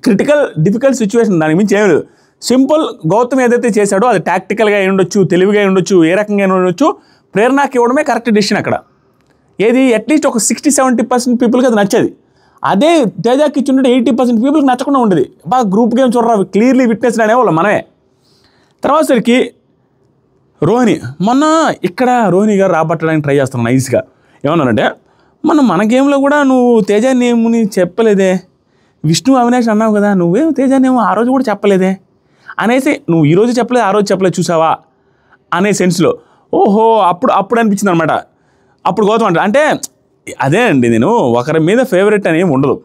క్రిటికల్ డిఫికల్ట్ సిచ్యువేషన్, దానికి మించి ఏం లేదు. సింపుల్, గౌతమ్ ఏదైతే చేశాడో అది టాక్టికల్గా ఉండొచ్చు, తెలివిగా ఉండొచ్చు, ఏ రకంగా ఉండొచ్చు, ప్రేరణకి ఇవ్వడమే కరెక్ట్ డెసిషన్ అక్కడ. ఏది అట్లీస్ట్ ఒక 60-70% పీపుల్కి అది నచ్చేది. అదే తేజకి ఇచ్చుంటే 80% పీపుల్కి నచ్చకుండా ఉండేది. బాగా గ్రూప్ గేమ్ చూడరా, క్లియర్లీ విట్నెస్ అనేవాళ్ళు మనమే. తర్వాత సరికి రోహిణి, మొన్న ఇక్కడ రోహిణి గారు రాబట్టడానికి ట్రై చేస్తున్నాను నైస్గా. ఏమన్నానంటే మన గేమ్లో కూడా నువ్వు తేజ నేముని చెప్పలేదే, విష్ణు అవినాష్ అన్నావు కదా, నువ్వేం తేజ నేమో ఆ రోజు కూడా చెప్పలేదే అనేసి, నువ్వు ఈరోజు చెప్పలేదు ఆ రోజు చెప్పలేదు చూసావా అనే సెన్స్లో ఓహో అప్పుడు అనిపించింది అనమాట. అప్పుడు గౌతమ్ అంటే అదే అండి, నేను ఒకరి మీద ఫేవరెట్ అని ఏమి ఉండదు.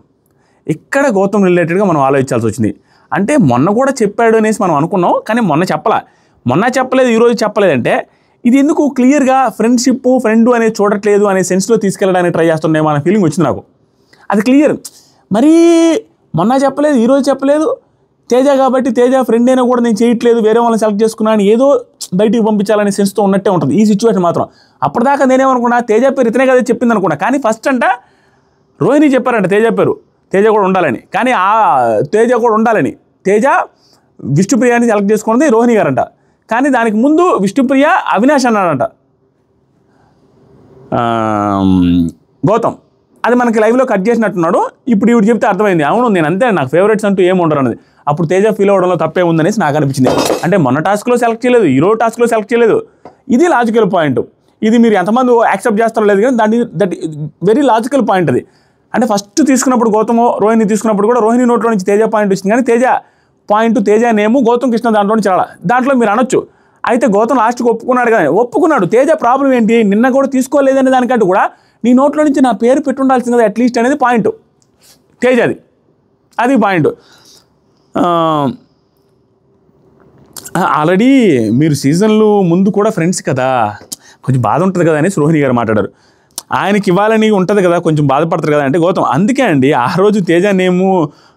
ఇక్కడ గౌతమ్ రిలేటెడ్గా మనం ఆలోచించాల్సి వచ్చింది. అంటే మొన్న కూడా చెప్పాడు అనేసి మనం అనుకున్నాం, కానీ మొన్న చెప్పలేదు ఈరోజు చెప్పలేదంటే ఇది ఎందుకు క్లియర్గా ఫ్రెండ్ అనేది చూడట్లేదు అనే సెన్స్లో తీసుకెళ్ళడానికి ట్రై చేస్తున్నామో అనే ఫీలింగ్ వచ్చింది నాకు. అది క్లియర్. మరీ మొన్న చెప్పలేదు ఈరోజు చెప్పలేదు, తేజ కాబట్టి తేజ ఫ్రెండ్ అయినా కూడా నేను చేయట్లేదు, వేరే వాళ్ళని సెలెక్ట్ చేసుకున్నాను, ఏదో బయటికి పంపించాలనే సెన్స్తో ఉన్నట్టే ఉంటుంది ఈ సిచ్యువేషన్ మాత్రం. అప్పటిదాకా నేనేమనుకున్నా తేజ పేరు ఇతనే కదా చెప్పింది అనుకున్నా, కానీ ఫస్ట్ అంట రోహిణి చెప్పారంట తేజ పేరు, తేజ కూడా ఉండాలని. కానీ ఆ తేజ కూడా ఉండాలని తేజ విష్ణుప్రియని సెలెక్ట్ చేసుకున్నది రోహిణి గారంట. కానీ దానికి ముందు విష్ణుప్రియ అవినాష్ అన్నాడంట గౌతమ్. అది మనకి లైవ్లో కట్ చేసినట్టున్నాడు. ఇప్పుడు ఇవి చెప్తే అర్థమైంది, అవును నేను అంతే, నాకు ఫేవరెట్స్ అంటూ ఏమి ఉండరు అన్నది. అప్పుడు తేజ ఫీల్ అవ్వడంలో తప్పే ఉందనేసి నాకు అనిపించింది. అంటే మొన్న టాస్క్లో సెలెక్ట్ చేయలేదు, ఈరోజు టాస్క్లో సెలెక్ట్ చేయలేదు, ఇది లాజికల్ పాయింట్. ఇది మీరు ఎంతమంది యాక్సెప్ట్ చేస్తారో లేదు కానీ దట్ వెరీ లాజికల్ పాయింట్ అది. అంటే ఫస్ట్ తీసుకున్నప్పుడు గౌతమ్ రోహిణి తీసుకున్నప్పుడు కూడా రోహిణి నోట్లో నుంచి తేజ పాయింట్ వచ్చింది, కానీ తేజ పాయింట్ తేజ నేము గౌతమ్ కృష్ణ దాంట్లో నుంచి చాలా దాంట్లో మీరు అనొచ్చు. అయితే గౌతమ్ లాస్ట్కి ఒప్పుకున్నాడు కానీ ఒప్పుకున్నాడు. తేజ ప్రాబ్లం ఏంటి, నిన్న కూడా తీసుకోలేదనే దానికంటే కూడా నీ నోట్లో నుంచి నా పేరు పెట్టుండాల్సింది కదా అట్లీస్ట్ అనేది పాయింట్ తేజది, అది పాయింట్. ఆల్రెడీ మీరు సీజన్లు ముందు కూడా ఫ్రెండ్స్ కదా, కొంచెం బాధ ఉంటుంది కదా అనేసి రోహిణి గారు మాట్లాడారు. ఆయనకి ఇవ్వాలని ఉంటుంది కదా, కొంచెం బాధపడతారు కదా అంటే గౌతమ్ అందుకే అండి ఆ రోజు తేజ నేము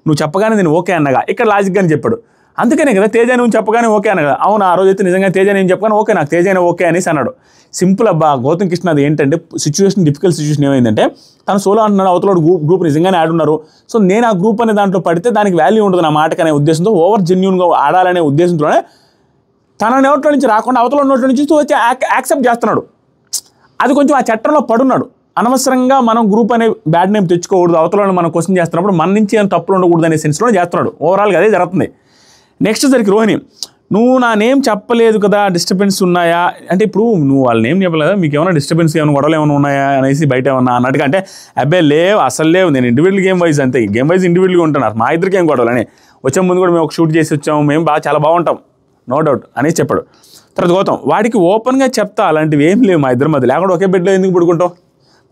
నువ్వు చెప్పగానే నేను ఓకే అన్నగా, ఇక్కడ లాజిక్గానే చెప్పాడు. అందుకనే కదా తేజ నువ్వు చెప్పగానే ఓకే అన్నగా. అవును ఆ రోజు అయితే నిజంగా తేజ నేను చెప్పగానే ఓకే నాకు తేజ ఓకే అనేసి అన్నాడు. సింపుల్ అబ్బా. గౌతమ్ కృష్ణ అది ఏంటంటే డిఫికల్ట్ సిచ్యువేషన్ ఏమైందంటే తను సోలో అంటున్నాడు, అవతల గ్రూప్ నిజంగానే ఆడున్నారు. సో నేను ఆ గ్రూప్ అనే దాంట్లో పడితే దానికి వాల్యూ ఉంటుంది నా మాటకు అనే ఉద్దేశంతో ఓవర్ జెన్యూన్గా ఆడాలనే ఉద్దేశంతోనే తన నోట్లో నుంచి రాకుండా అవతల నోట్లో నుంచి వచ్చి యాక్సెప్ట్ చేస్తున్నాడు. అది కొంచెం ఆ చట్టంలో పడున్నాడు. అనవసరంగా మనం గ్రూప్ అనే బ్యాడ్ నేమ్ తెచ్చుకోకూడదు, అవతల మనం క్వశ్చన్ చేస్తున్నప్పుడు మన నుంచి ఏం తప్పులు ఉండకూడదు అనే సెన్స్లో చేస్తున్నాడు. ఓవరాల్గా అదే జరుగుతుంది. నెక్స్ట్ సరికి రోహిణి, నువ్వు నా నేమ్ చెప్పలేదు కదా, డిస్టర్బెన్స్ ఉన్నాయా అంటే ఇప్పుడు నువ్వు వాళ్ళ నేమ్ చెప్పలేదు కదా, మీకు ఏమైనా డిస్టర్బెన్స్ ఏమైనా గొడవలు ఏమైనా ఉన్నాయా అనేసి బయట ఏమన్నా అన్నట్టుగా. అంటే అబ్బాయి లేవు, అసలు లేవు, నేను ఇండివిజువల్ గేమ్ వైజ్ అంతే, గేమ్ వైజ్ ఇండివిజువల్గా ఉంటున్నారు, మా ఇద్దరికి ఏం గొడవలు అని వచ్చే ముందు కూడా మేము ఒక షూట్ చేసి వచ్చాము, మేము చాలా బాగుంటాం, నో డౌట్ అని చెప్పాడు. తర్వాత గౌతమ్ వాడికి ఓపెన్గా చెప్తా అలాంటివి ఏం లేవు మా ఇద్దరి మధ్య, లేకుండా ఒకే బెడ్లో ఎందుకు పడుకుంటాం,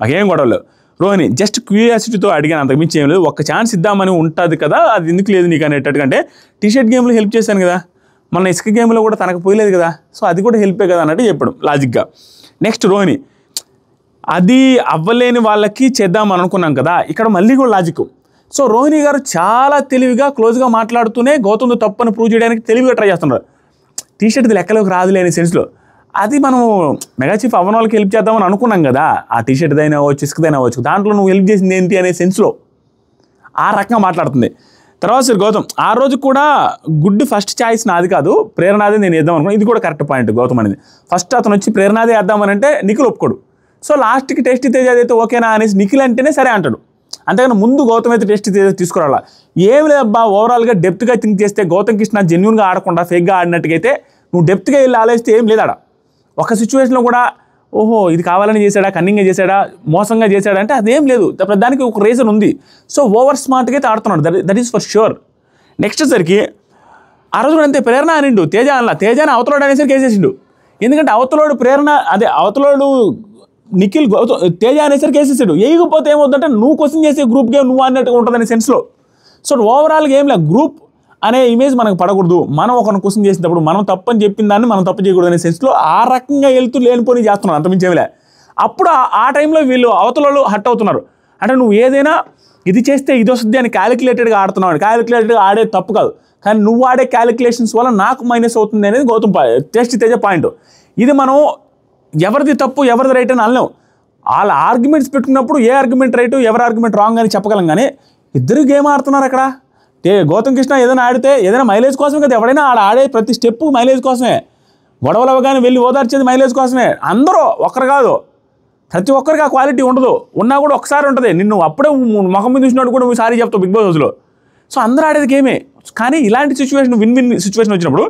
మాకేం గొడవలు. రోహిణి జస్ట్ క్యూరియాసిటీతో అడిగాను, అంతకుమించి ఏం లేదు, ఒక్క ఛాన్స్ ఇద్దామని ఉంటుంది కదా, అది ఎందుకు లేదు నీకు అనేటట్టుకంటే టీషర్ట్ గేమ్లో హెల్ప్ చేశాను కదా, మన ఇసుక గేమ్లో కూడా తనకు పోయలేదు కదా, సో అది కూడా హెల్పే కదా అన్నట్టు చెప్పాడు లాజిక్గా. నెక్స్ట్ రోహిణి అది అవ్వలేని వాళ్ళకి చేద్దాం అనుకున్నాం కదా, ఇక్కడ మళ్ళీ కూడా లాజిక్. సో రోహిణి గారు చాలా తెలివిగా క్లోజ్గా మాట్లాడుతూనే గౌతమ్తో తప్పని ప్రూవ్ చేయడానికి తెలివిగా ట్రై చేస్తున్నారు. టీషర్ట్ది లెక్కలోకి రాదులే అనే సెన్స్లో అది మనం మెగా చీఫ్ అవ్వని వాళ్ళకి హెల్ప్ చేద్దామని అనుకున్నాం కదా, ఆ టీషర్ట్ది అయినా అవ్వచ్చు, ఇసుకదైనా అవ్వచ్చు, దాంట్లో నువ్వు హెల్ప్ చేసింది ఏంటి అనే సెన్స్లో ఆ రకంగా మాట్లాడుతుంది. తర్వాత సార్ గౌతమ్ ఆ రోజు కూడా గుడ్ ఫస్ట్ ఛాయిస్ నాది కాదు, ప్రేరణాదే నేను వేద్దాం అనుకున్నాను. ఇది కూడా కరెక్ట్ పాయింట్ గౌతమ్ అనేది. ఫస్ట్ అతను వచ్చి ప్రేరణాదే వేద్దామని అంటే నిఖిల్ ఒప్పుకోడు. సో లాస్ట్కి టేస్టీ తేజ అయితే ఓకేనా అనేసి నిఖిల్ అంటేనే సరే అంటాడు. అంతేగాని ముందు గౌతమ్ అయితే టేస్టీ తేజ తీసుకురావాలా. ఏం లేదబ్బా, ఓవరాల్గా డెప్త్గా థింక్ చేస్తే గౌతమ్ కృష్ణ జెన్యూన్గా ఆడకుండా ఫేక్గా ఆడినట్టుగైతే నువ్వు డెప్త్గా వెళ్ళి ఆలోచిస్తే ఏం లేదాడ. ఒక సిచ్యువేషన్లో కూడా ఓహో ఇది కావాలని చేశాడా, కన్నింగ్గా చేశాడా, మోసంగా చేశాడా అంటే అదేం లేదు, దానికి ఒక రీజన్ ఉంది. సో ఓవర్ స్మార్ట్గా అయితే ఆడుతున్నాడు, that is for sure. Next సరికి ఆ రోజు కూడా అంతే, ప్రేరణ అనిండు తేజ అలా, తేజని అవతలోడు అనేసరికి వేసేసిండు. ఎందుకంటే అవతలోడు ప్రేరణ అదే అవతలోడు నిఖిల్ తేజ అనేసరికి వేసేసాడు. వేయకపోతే ఏమవుతుందంటే నువ్వు క్వశ్చన్ చేసే గ్రూప్ గేమ్ నువ్వు అన్నట్టుగా ఉంటుందనే సెన్స్లో. సో ఓవరాల్గా ఏం లేదు, గ్రూప్ అనే ఇమేజ్ మనకు పడకూడదు, మనం ఒకరిని క్వశ్చన్ చేసినప్పుడు మనం తప్పని చెప్పిన దాన్ని మనం తప్పు చేయకూడదు అనే సెన్స్లో ఆ రకంగా వెళ్తూ లేనిపోని చేస్తున్నారు, అంతమించి ఏమిలే. అప్పుడు ఆ టైంలో వీళ్ళు అవతలలో హట్ అవుతున్నారు. అంటే నువ్వు ఏదైనా ఇది చేస్తే ఇది వస్తుంది అని క్యాలిక్యులేటెడ్గా ఆడుతున్నావు, క్యాలిక్యులేటెడ్గా ఆడే తప్పు కాదు, కానీ నువ్వు ఆడే క్యాలిక్యులేషన్స్ వల్ల నాకు మైనస్ అవుతుంది అనేది గౌతమ్ టేస్టీ తేజ పాయింట్. ఇది మనం ఎవరిది తప్పు ఎవరిది రైట్ అని అనలేం. వాళ్ళ ఆర్గ్యుమెంట్స్ పెట్టుకున్నప్పుడు ఏ ఆర్గ్యుమెంట్ రైటు ఎవరి ఆర్గ్యుమెంట్ రాంగ్ అని చెప్పగలం, కానీ ఇద్దరు గేమ్ ఆడుతున్నారు అక్కడ. గౌతమ్ కృష్ణ ఏదైనా ఆడితే ఏదైనా మైలేజ్ కోసమే కదా, ఎవడైనా ఆడే ప్రతి స్టెప్ మైలేజ్ కోసమే, గొడవలు అవ్వగానే వెళ్ళి ఓదార్చేది మైలేజ్ కోసమే. అందరూ ఒక్కరు కాదు, ప్రతి ఒక్కరికి ఆ క్వాలిటీ ఉండదు, ఉన్నా కూడా ఒకసారి ఉంటుంది. నిన్ను అప్పుడే ముఖం మీద చూసినట్టు కూడా నువ్వు సారీ చెప్తావు బిగ్ బాస్ హౌస్లో. సో అందరూ ఆడేది గేమే. కానీ ఇలాంటి సిచ్యువేషన్ విన్ విన్ సిచ్యువేషన్ వచ్చినప్పుడు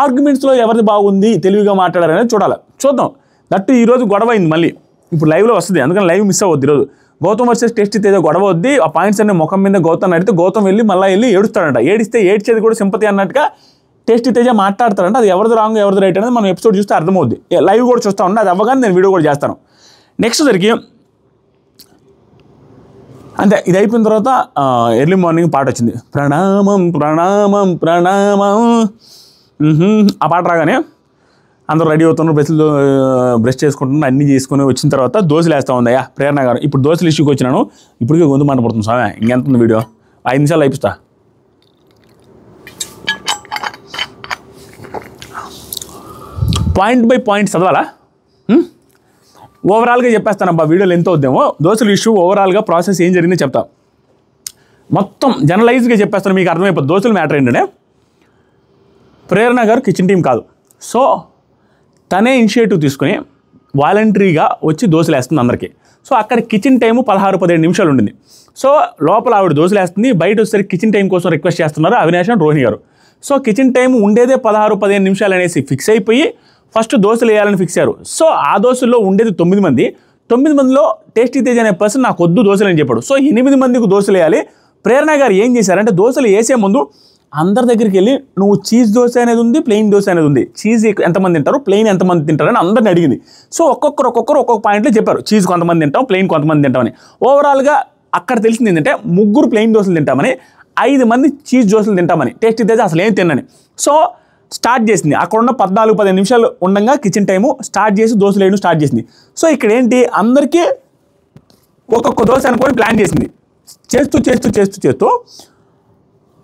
ఆర్గ్యుమెంట్స్లో ఎవరిది బాగుంది తెలివిగా మాట్లాడారనేది చూడాలి. చూద్దాం. దట్టు ఈరోజు గొడవ అయింది, మళ్ళీ ఇప్పుడు లైవ్లో వస్తుంది, అందుకని లైవ్ మిస్ అవ్వద్దు ఈరోజు. గౌతమ్ వర్సెస్ టేస్టీ తేజ గొడవ వద్ది, ఆ పాయింట్స్ అన్ని ముఖం మీద గౌతమ్ అడిగితే గౌతమ్ వెళ్ళి ఏడుస్తాడంట. ఏడిస్తే ఏడ్చేది కూడా సింపతి అన్నట్టుగా టేస్టీ తేజ మాట్లాడతాడంట. అది ఎవరిది రాంగ్ ఎవరిది రైట్ అనేది మనం ఎపిసోడ్ చూస్తే అర్థమవుద్ది. లైవ్ కూడా చూస్తూ ఉంటాను, అది అవ్వగానే నేను వీడియో కూడా చేస్తాను. నెక్స్ట్ సరికి అంతే, ఇది అయిపోయిన తర్వాత ఎర్లీ మార్నింగ్ పాట వచ్చింది, ప్రణామం ప్రణామం ప్రణామం. ఆ పాట రాగానే అందరూ రెడీ అవుతున్నారు, బ్రష్ చేసుకుంటున్నారు, అన్నీ చేసుకుని వచ్చిన తర్వాత దోశలు వేస్తూ ఉంది అయ్యా ప్రేరణ గారు. ఇప్పుడు దోశలు ఇష్యూకి వచ్చినాను, ఇప్పటికే గొంతు మాట పడుతుంది స్వామి. ఇంకెంత ఉంది వీడియో, 5 నిమిషాలు అయిపిస్తా. పాయింట్ బై పాయింట్ చదవాలా, ఓవరాల్గా చెప్పేస్తానబ్బా, వీడియోలు ఎంత వద్దేమో. దోశలు ఇష్యూ ఓవరాల్గా ప్రాసెస్ ఏం జరిగిందో చెప్తా, మొత్తం జనరలైజ్గా చెప్పేస్తాను, మీకు అర్థమైపోతుంది. దోశలు మ్యాటర్ ఏంటంటే ప్రేరణ గారు కిచెన్ టీం కాదు, సో తనే ఇనిషియేటివ్ తీసుకుని వాలంటరీగా వచ్చి దోశలు వేస్తుంది అందరికీ. సో అక్కడ కిచెన్ టైము 16-17 నిమిషాలు ఉండింది. సో లోపల ఆవిడ దోశలు వేస్తుంది, బయట వచ్చేసరికి కిచెన్ టైం కోసం రిక్వెస్ట్ చేస్తున్నారు అవినాష్ అండ్ రోహిణి గారు. సో కిచెన్ టైం ఉండేదే 16-15 నిమిషాలు అనేసి ఫిక్స్ అయిపోయి ఫస్ట్ దోశలు వేయాలని ఫిక్స్ అయ్యారు. సో ఆ దోశల్లో ఉండేది 9 మంది. 9 మందిలో టేస్టీ తేజ అనే పర్సన్ నాకు వద్దు దోశలు అని చెప్పాడు. సో 8 మందికి దోశలు వేయాలి. ప్రేరణ గారు ఏం చేశారంటే దోశలు వేసే ముందు అందరి దగ్గరికి వెళ్ళి నువ్వు చీజ్ దోశ అనేది ఉంది, ప్లెయిన్ దోశ అనేది ఉంది, చీజ్ ఎంతమంది తింటారు, ప్లెయిన్ ఎంతమంది తింటారని అందరిని అడిగింది. సో ఒక్కొక్కరు ఒక్కొక్క పాయింట్లో చెప్పారు, చీజ్ కొంతమంది తింటాం, ప్లెయిన్ కొంతమంది తింటామని. ఓవరాల్గా అక్కడ తెలిసింది ఏంటంటే 3 ప్లెయిన్ దోశలు తింటామని, 5 మంది చీజ్ దోశలు తింటామని, టేస్టీ తేజ అసలు ఏం తిన్నని. సో స్టార్ట్ చేసింది, అక్కడ ఉన్న 14-15 నిమిషాలు ఉండగా కిచెన్ టైము స్టార్ట్ చేసి దోశలు వేయడం స్టార్ట్ చేసింది. సో ఇక్కడ ఏంటి అందరికీ ఒక్కొక్క దోశ అనుకొని ప్లాన్ చేసింది. చేస్తూ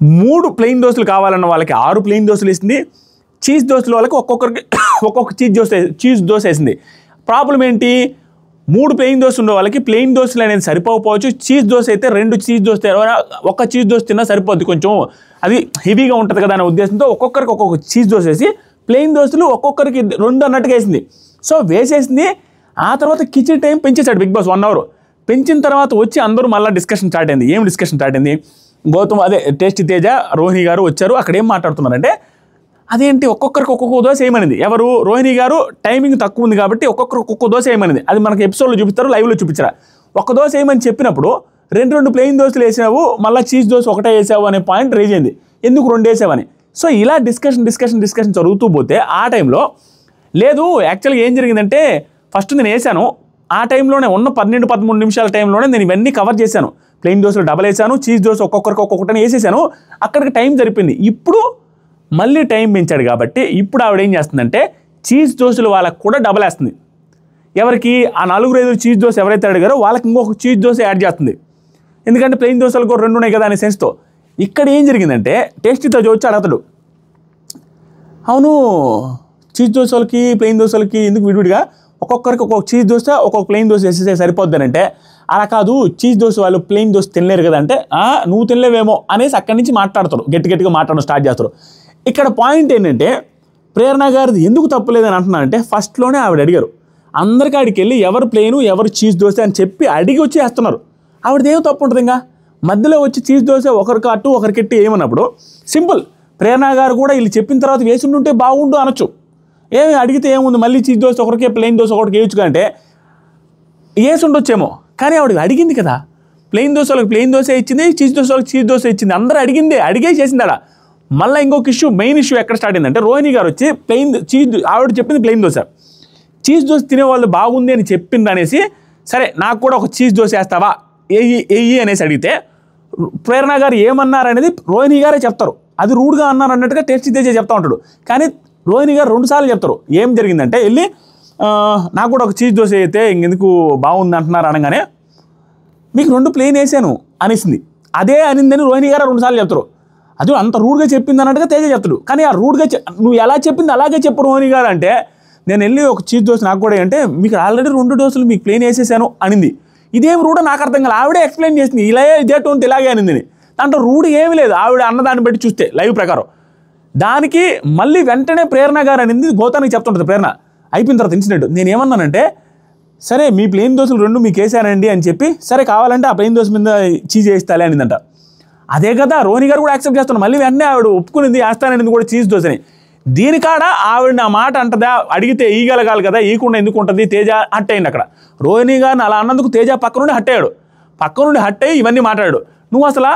3 ప్లెయిన్ దోశలు కావాలన్న వాళ్ళకి 6 ప్లెయిన్ దోశలు వేసింది. చీజ్ దోశల వాళ్ళకి ఒక్కొక్కరికి ఒక్కొక్క చీజ్ దోశ వేసింది. ప్రాబ్లం ఏంటి, 3 ప్లెయిన్ దోశ ఉండే వాళ్ళకి ప్లెయిన్ దోశలు అనేది సరిపోవచ్చు. చీజ్ దోశ అయితే 2 చీజ్ దోశ, ఒక చీజ్ దోశ తిన్నా సరిపోద్ది, కొంచెం అది హెవీగా ఉంటుంది కదా అనే ఉద్దేశంతో ఒక్కొక్కరికి ఒక్కొక్క చీజ్ దోశ వేసి ప్లెయిన్ దోశలు ఒక్కొక్కరికి 2 అన్నట్టుగా వేసింది. సో వేసేసింది. ఆ తర్వాత కిచెన్ టైం పెంచేశాడు బిగ్ బాస్ 1 అవర్. పెంచిన తర్వాత వచ్చి అందరూ మళ్ళీ డిస్కషన్ స్టార్ట్ అయింది. ఏం డిస్కషన్ స్టార్ట్ అయింది, గౌతమ్ అదే టేస్టీ తేజ రోహిణి గారు వచ్చారు. అక్కడ ఏం మాట్లాడుతున్నారంటే అదేంటి ఒక్కొక్కరికి ఒక్కొక్క దోశ వేయమనింది. ఎవరు, రోహిణి గారు టైమింగ్ తక్కువ ఉంది కాబట్టి ఒక్కొక్కరు ఒక్కొక్క దోశ వేయమనింది. అది మనకి ఎపిసోడ్లో చూపిస్తారు, లైవ్లో చూపించరా. ఒక దోశ వేయమని చెప్పినప్పుడు 2 ప్లెయిన్ దోశలు వేసావు, మళ్ళీ చీజ్ దోశ ఒకటే వేసావు అనే పాయింట్ రేజ్ అయింది. ఎందుకు 2 వేసావని. సో ఇలా డిస్కషన్ జరుగుతూ పోతే ఆ టైంలో లేదు యాక్చువల్గా ఏం జరిగిందంటే ఫస్ట్ నేను వేసాను ఆ టైంలోనే ఉన్న 12-13 నిమిషాల టైంలోనే నేను ఇవన్నీ కవర్ చేశాను. ప్లెయిన్ దోశలు డబల్ వేసాను, చీజ్ దోశ ఒక్కొక్కటి వేసేసాను, అక్కడికి టైం సరిపోయింది. ఇప్పుడు మళ్ళీ టైం పెంచాడు కాబట్టి ఇప్పుడు ఆవిడ ఏం చేస్తుందంటే చీజ్ దోశలు వాళ్ళకు కూడా డబల్ వేస్తుంది. ఎవరికి ఆ 4-5 చీజ్ దోశ ఎవరైతే అడిగారో వాళ్ళకి ఇంకొక చీజ్ దోశ యాడ్ చేస్తుంది. ఎందుకంటే ప్లెయిన్ దోశలు కూడా 2 ఉన్నాయి కదా అనే సెన్స్తో. ఇక్కడ ఏం జరిగిందంటే టేస్టీతో వచ్చి అడగతాడు, అవును చీజ్ దోశలకి ప్లెయిన్ దోశలకి ఎందుకు విడివిడిగా ఒక్కొక్కరికి ఒక్కొక్క చీజ్ దోశ ఒక్కొక్క ప్లెయిన్ దోశ వేసేసే సరిపోద్దానంటే అలా కాదు చీజ్ దోశ వాళ్ళు ప్లెయిన్ దోశ తినలేరు కదా అంటే నువ్వు తినలేవేమో అనేసి అక్కడి నుంచి మాట్లాడతారు, గట్టిగా మాట్లాడడం స్టార్ట్ చేస్తారు. ఇక్కడ పాయింట్ ఏంటంటే ప్రేరణ గారిది ఎందుకు తప్పులేదని అంటున్నానంటే ఫస్ట్లోనే ఆవిడ అడిగారు, అందరికీ ఆడికి వెళ్ళి ఎవరు ప్లెయిను ఎవరు చీజ్ దోశ అని చెప్పి అడిగి వచ్చి వేస్తున్నారు. ఆవిడది ఏం తప్పు ఉంటుంది, ఇంకా మధ్యలో వచ్చి చీజ్ దోశ ఒకరికి అట్టు ఒకరికి ఎట్టి ఏమన్నప్పుడు సింపుల్ ప్రేరణ గారు కూడా వీళ్ళు చెప్పిన తర్వాత వేసి ఉంటే బాగుండు అనొచ్చు. ఏమి అడిగితే ఏముంది మళ్ళీ చీజ్ దోశ ఒకరికే ప్లెయిన్ దోశ ఒకరికి వేయచ్చు కంటే వేసి ఉండొచ్చేమో. కానీ ఆవిడ అడిగింది కదా, ప్లెయిన్ దోశ వాళ్ళకి ప్లెయిన్ దోశ ఇచ్చింది, చీజ్ దోశ వాళ్ళకి చీజ్ దోశ ఇచ్చింది, అందరూ అడిగే చేసింది అలా. మళ్ళీ ఇంకొక మెయిన్ ఇష్యూ ఎక్కడ స్టార్ట్ అయిందంటే రోహిణి గారు వచ్చి ఆవిడ చెప్పింది ప్లెయిన్ దోశ, చీజ్ దోశ తినేవాళ్ళు బాగుంది అని చెప్పింది అనేసి సరే నాకు కూడా ఒక చీజ్ దోశ వేస్తావా ఎయ్యి అనేసి అడిగితే ప్రేరణ గారు ఏమన్నారు అనేది రోహిణి గారే చెప్తారు. అది రూడ్గా అన్నారు అన్నట్టుగా టేస్టీ తేజ చెప్తా ఉంటాడు. కానీ రోహిణి గారు 2 సార్లు చెప్తారు. ఏం జరిగిందంటే వెళ్ళి నాకు కూడా ఒక చీజ్ దోశ అయితే ఇంకెందుకు బాగుంది అంటున్నారు అనగానే మీకు 2 ప్లెయిన్ వేసాను అనేసింది. అదే అనిందని రోహిణి గారు 2 సార్లు చెప్తారు. అది అంత రూడ్గా చెప్పింది అన్నట్టుగా తేజ చెప్తాడు. కానీ ఆ రూడ్గా నువ్వు ఎలా చెప్పింది అలాగే చెప్పు రోహిణి గారు అంటే నేను వెళ్ళి ఒక చీజ్ దోశ నాకు కూడా అంటే మీకు ఆల్రెడీ 2 దోశలు మీకు ప్లెయిన్ వేసేసాను అనింది. ఇదేం రూడ్ నాకు అర్థం కాదు. ఆవిడే ఎక్స్ప్లెయిన్ చేసింది ఇదే టోన్ ఇలాగే అనింది. దాంట్లో రూడ్ ఏమీ లేదు ఆవిడ అన్నదాన్ని బట్టి చూస్తే లైవ్ ప్రకారం. దానికి మళ్ళీ వెంటనే ప్రేరణ గారు అనింది గౌతానికి చెప్తుంటుంది. ప్రేరణ అయిపోయిన తర్వాత ఇన్సిడెంట్ నేను ఏమన్నానంటే సరే మీ ప్లెయిన్ దోశలు 2 మీకు వేసానండి అని చెప్పి సరే కావాలంటే ఆ ప్లెయిన్ దోశ మీద చీజ్ వేస్తాలే అనిందంట. అదే కదా రోహిణి గారు కూడా యాక్సెప్ట్ చేస్తున్నాను. మళ్ళీ వెంటనే ఆవిడ ఒప్పుకునింది వేస్తానని కూడా చీజ్ దోశని. దీనికాడ ఆవిడ నా మాట అంటదా అడిగితే ఈగలగాలి కదా ఈకుండా ఎందుకు ఉంటుంది తేజ హట్ అయింది అక్కడ. రోహిణి గారిని అలా అన్నందుకు తేజ పక్క నుండి హట్ అయ్యి ఇవన్నీ మాట్లాడాడు. నువ్వు అసలు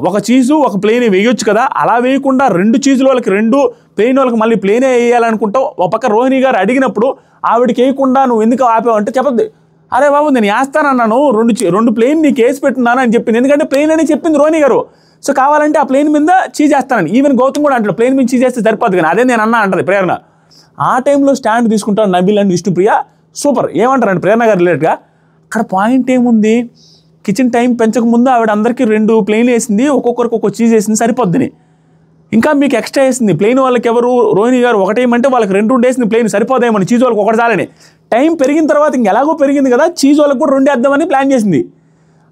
ఒక చీజు ఒక ప్లెయిన్ వేయొచ్చు కదా, అలా వేయకుండా 2 చీజుల వాళ్ళకి 2 ప్లెయిన్ వాళ్ళకి మళ్ళీ ప్లెయినే వేయాలనుకుంటావు. ఒక పక్క రోహిణి గారు అడిగినప్పుడు ఆవిడకి వేయకుండా నువ్వు ఎందుకు ఆపావు అంటే చెప్పద్దు. అరే బాబు నేను వేస్తానన్నాను 2 ప్లెయిన్ నీకు వేసి పెట్టున్నాను అని చెప్పింది. ఎందుకంటే ప్లెయిన్ అని చెప్పింది రోహిణి గారు. సో కావాలంటే ఆ ప్లెయిన్ మీద చీజ్ వేస్తానని ఈవెన్ గౌతమ్ కూడా అంటాడు ప్లెయిన్ మీద చీజ్ వేస్తే సరిపోదు కానీ అదే నేను అన్నా అంటది ప్రేరణ. ఆ టైంలో స్టాండ్ తీసుకుంటాడు నబిల్ అండ్ విష్ణుప్రియ. సూపర్ ఏమంటారండి ప్రేరణ గారు రిలేటెడ్గా. అక్కడ పాయింట్ ఏముంది, కిచెన్ టైం పెంచకముందు ఆవిడ అందరికీ 2 ప్లెయిన్ వేసింది, ఒక్కొక్కరికి ఒక్కొక్క చీజ్ వేసింది సరిపోద్దని. ఇంకా మీకు ఎక్స్ట్రా వేసింది ప్లెయిన్ వాళ్ళకి ఎవరు రోహిణి గారు ఒకటేమంటే వాళ్ళకి 2 వేసింది ప్లెయిన్ సరిపోదేమని చీజ్ వాళ్ళకి ఒకటి చాలని. టైం పెరిగిన తర్వాత ఇంకెలాగో పెరిగింది కదా చీజ్ వాళ్ళకి కూడా 2 వేద్దామని ప్లాన్ చేసింది.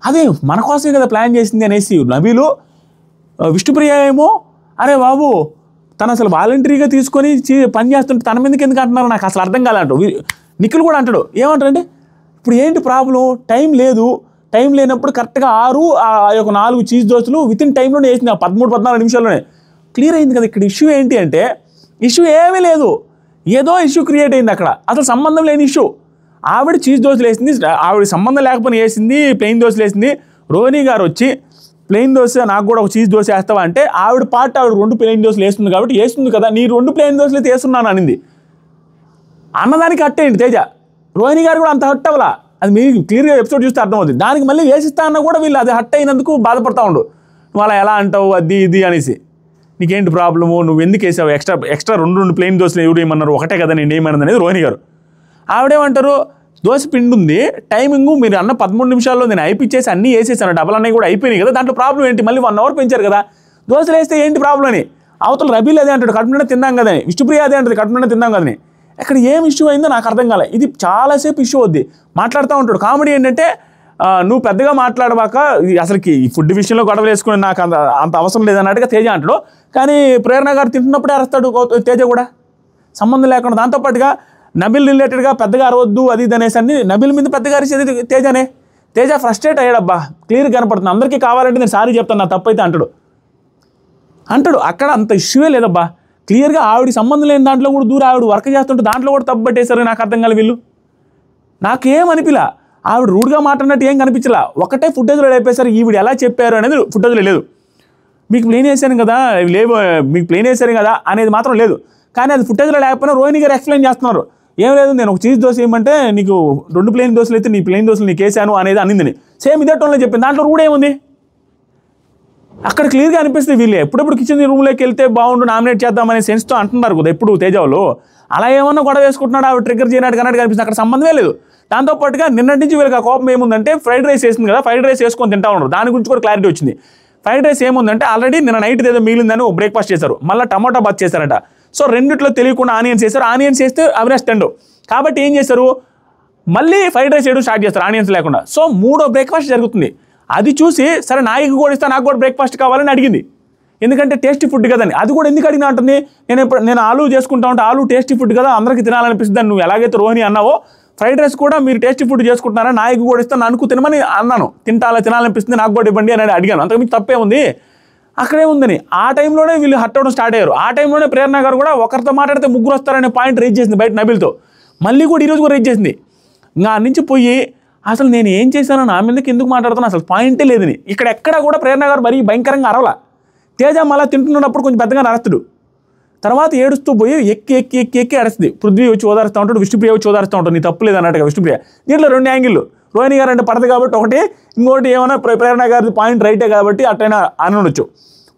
అదే మన కోసమే కదా ప్లాన్ చేసింది అనేసి నబీలు. విష్ణుప్రియ ఏమో అరే బాబు తను అసలు వాలంటరీగా తీసుకొని పని చేస్తుంటే తన మీదకి ఎందుకు అంటున్నారు నాకు అసలు అర్థం కాలంటూ. నిఖిల్ కూడా అంటాడు ఏమంటారంటే ఇప్పుడు ఏంటి ప్రాబ్లం, టైం లేదు, టైం లేనప్పుడు కరెక్ట్గా 4 చీజ్ దోశలు వితిన్ టైంలోనే వేసింది 13-14 నిమిషాల్లోనే. క్లియర్ అయింది కదా. ఇక్కడ ఇష్యూ ఏంటి అంటే ఇష్యూ ఏమీ లేదు, ఏదో ఇష్యూ క్రియేట్ అయింది అక్కడ, అసలు సంబంధం లేని ఇష్యూ. ఆవిడ చీజ్ దోశలు వేసింది, ఆవిడ సంబంధం లేకపోయినా వేసింది ప్లెయిన్ దోశలు వేసింది. రోహిణి గారు వచ్చి ప్లెయిన్ దోశ నాకు కూడా ఒక చీజ్ దోశ వేస్తావా అంటే ఆవిడ 2 ప్లెయిన్ దోశలు వేస్తుంది కాబట్టి వేస్తుంది కదా, నీ 2 ప్లెయిన్ దోశలు అయితే వేస్తున్నాను అనింది. అన్నదానికి హట్ అయ్యింది తేజ. రోహిణి గారు కూడా అంత హట్ అవ్వాలా, అది మీరు క్లియర్గా ఎపిసోడ్ చూస్తే అర్థమవుతుంది. దానికి మళ్ళీ వేసిస్తా అన్నా కూడా వీళ్ళు అది హట్ అయినందుకు బాధపడతా ఉండు. నువ్వు అలా ఎలా అంటావు అది ఇది అనేసి. నీకేంటి ప్రాబ్లము, నువ్వు ఎందుకు వేసావు ఎక్స్ట్రా 2 ప్లెయిన్ దోశలు ఎవరు ఏమన్నారు ఒకటే కదా నేను ఏమన్నది అనేది రోహిణి గారు. ఆవిడేమంటారు దోశ పిండి ఉంది టైమింగు మీరు అన్న 13 నిమిషాల్లో నేను అయిపించేసి అన్నీ వేసేసాను, డబల్ అన్నీ కూడా అయిపోయినాయి కదా, దాంట్లో ప్రాబ్లం ఏంటి, మళ్ళీ 1 అవర్ పెంచారు కదా, దోశలు వేస్తే ఏంటి ప్రాబ్లం అని. అవతల రబీల్ అదే అంటాడు కడుపు నిండా తిందాం కదని, విష్ణుప్రియ అదే అంటది కడుపు నిండా తిందాం కదని. ఇక్కడ ఏం ఇష్యూ అయిందో నాకు అర్థం కాలే. ఇది చాలాసేపు ఇష్యూ అవుద్ది, మాట్లాడుతూ ఉంటాడు. కామెడీ ఏంటంటే నువ్వు పెద్దగా మాట్లాడబాక అసలుకి ఈ ఫుడ్ విషయంలో గొడవలు వేసుకుని నాకు అంత అవసరం లేదన్నట్టుగా తేజ అంటాడు. కానీ ప్రేరణ గారు తింటున్నప్పుడే అరుస్తాడు తేజ కూడా సంబంధం లేకుండా. దాంతోపాటుగా నబిల్ రిలేటెడ్గా పెద్దగా అరవద్దు అది ఇది అనేసి అన్ని నబిల్ మీద పెద్దగా అరిచేది తేజనే. తేజ ఫ్రస్ట్రేట్ అయ్యాడబ్బా, క్లియర్గా కనపడుతుంది. అందరికీ కావాలంటే నేను సారీ చెప్తాను నా తప్పైతే అంటాడు. అక్కడ అంత ఇష్యూవే లేదబ్బా, క్లియర్గా ఆవిడ సంబంధం లేని దాంట్లో కూడా దూరం ఆవిడ వర్క్ చేస్తుంటే దాంట్లో కూడా తప్పు పట్టేశారు. నాకు అర్థం కాలే వీళ్ళు, నాకేమనిపిలా. ఆవిడ రూడ్గా మాట్లాడినట్టు ఏం కనిపించలా, ఒకటే ఫుటేజ్లో అయిపోయారు. ఈవిడ ఎలా చెప్పారు అనేది ఫుటేజ్లో లేదు. మీకు ప్లేన్ వేసాను కదా లేవు, మీకు ప్లేన్ వేసారు కదా అనేది మాత్రం లేదు. కానీ అది ఫుటేజ్లో లేకపోయినా రోహిణి గారు ఎక్స్ప్లెయిన్ చేస్తున్నారు. ఏం లేదు, నేను ఒక చీజ్ దోశ ఏమంటే నీకు 2 ప్లేన్ దోశలు అయితే నీ ప్లేన్ దోశలు నీకు వేసాను అనేది అనిందని సేమ్ ఇదే టోన్లో చెప్పింది. దాంట్లో రూడ్ ఏముంది? అక్కడ క్లియర్గా అనిపిస్తుంది వీళ్ళు ఎప్పుడెప్పుడు కిచెన్ రూమ్లోకి వెళ్తే బాగుండు నామినేట్ చేద్దామనే సెన్స్తో అంటున్నారు కదా ఎప్పుడు తేజావులు. అలా ఏమన్నా గొడవ వేసుకుంటున్నాడు, ఆవిడ ట్రిగ్గర్ చేయనట్టు కన్నట్టు కనిపిస్తుంది. అక్కడ సంబంధమే లేదు. దాంతోపాటుగా నిన్నటి నుంచి వీళ్ళకి ఆ కోపం ఏముందంటే ఫ్రైడ్ రైస్ వేసింది కదా, ఫ్రైడ్ రైస్ వేసుకొని తింటా ఉన్నారు. దాని గురించి కూడా క్లారిటీ వచ్చింది. ఫ్రైడ్ రైస్ ఏముందంటే ఆల్రెడీ నిన్న నైట్ ఏదో మిగిలిందని ఒక బ్రేక్ఫాస్ట్ చేశారు, మళ్ళీ టమాటా బాత్ చేశారట. సో రెండిట్లో తెలియకుండా ఆనియన్స్ వేశారు. ఆనియన్స్ వేస్తే అవినాష్ తిండు కాబట్టి ఏం చేశారు, మళ్ళీ ఫ్రైడ్ రైస్ వేయడం స్టార్ట్ చేస్తారు ఆనియన్స్ లేకుండా. సో 3వ బ్రేక్ఫాస్ట్ జరుగుతుంది. అది చూసి సరే నాయకు కూడా ఇస్తా, నాకు కూడా బ్రేక్ఫాస్ట్ కావాలని అడిగింది. ఎందుకంటే టేస్టీ ఫుడ్ కదని. అది కూడా ఎందుకు అడిగినా అంటుంది, నేను ఆలు చేసుకుంటా ఉంటే ఆలు టేస్టీ ఫుడ్ కదా అందరికీ తినాలనిపిస్తుంది అని నువ్వు ఎలాగైతే రోహిణి అన్నావో ఫ్రైడ్ రైస్ కూడా మీరు టేస్టీ ఫుడ్ చేసుకుంటున్నారా, నాయకు కూడా ఇస్తాను నాకు తినమని అన్నాను. తినాలనిపిస్తుంది నాకు కూడా ఇవ్వండి అని అడిగాను. అంతకుమించి తప్పే ఉంది అక్కడే ఉందని. ఆ టైంలోనే వీళ్ళు హట్ అవ్వడం స్టార్ట్ అయ్యారు. ఆ టైంలోనే ప్రేరణ గారు కూడా ఒకరితో మాట్లాడితే 3 వస్తారనే పాయింట్ రేజ్ చేసింది బయట నబిల్తో. మళ్ళీ కూడా ఈరోజు కూడా రేజ్ చేసింది. ఇంకా నుంచి పోయి అసలు నేను ఏం చేశానో నా మీదకి ఎందుకు మాట్లాడుతున్నా అసలు పాయింటే లేదని. ఇక్కడ ఎక్కడ కూడా ప్రేరణ గారు మరీ భయంకరంగా అరవలా. తేజ మళ్ళీ తింటున్నప్పుడు కొంచెం పెద్దగా అరుస్తాడు. తర్వాత ఏడుస్తూ పోయి ఎక్కి అరుస్తుంది. పృథ్వీ వచ్చి ఓదారుస్తూ ఉంటాడు, విష్ణుప్రియ వచ్చి ఓదారుస్తూ ఉంటాడు, నీ తప్పు లేదు అన్నట్టుగా విష్ణుప్రియ. దీంట్లో 2 యాంగిళ్ళు. రోహిణి గారు అంటే పడదు కాబట్టి ఒకటి, ఇంకోటి ఏమైనా ప్రేరణ గారి పాయింట్ రైటే కాబట్టి అట్టైనా అనొచ్చు.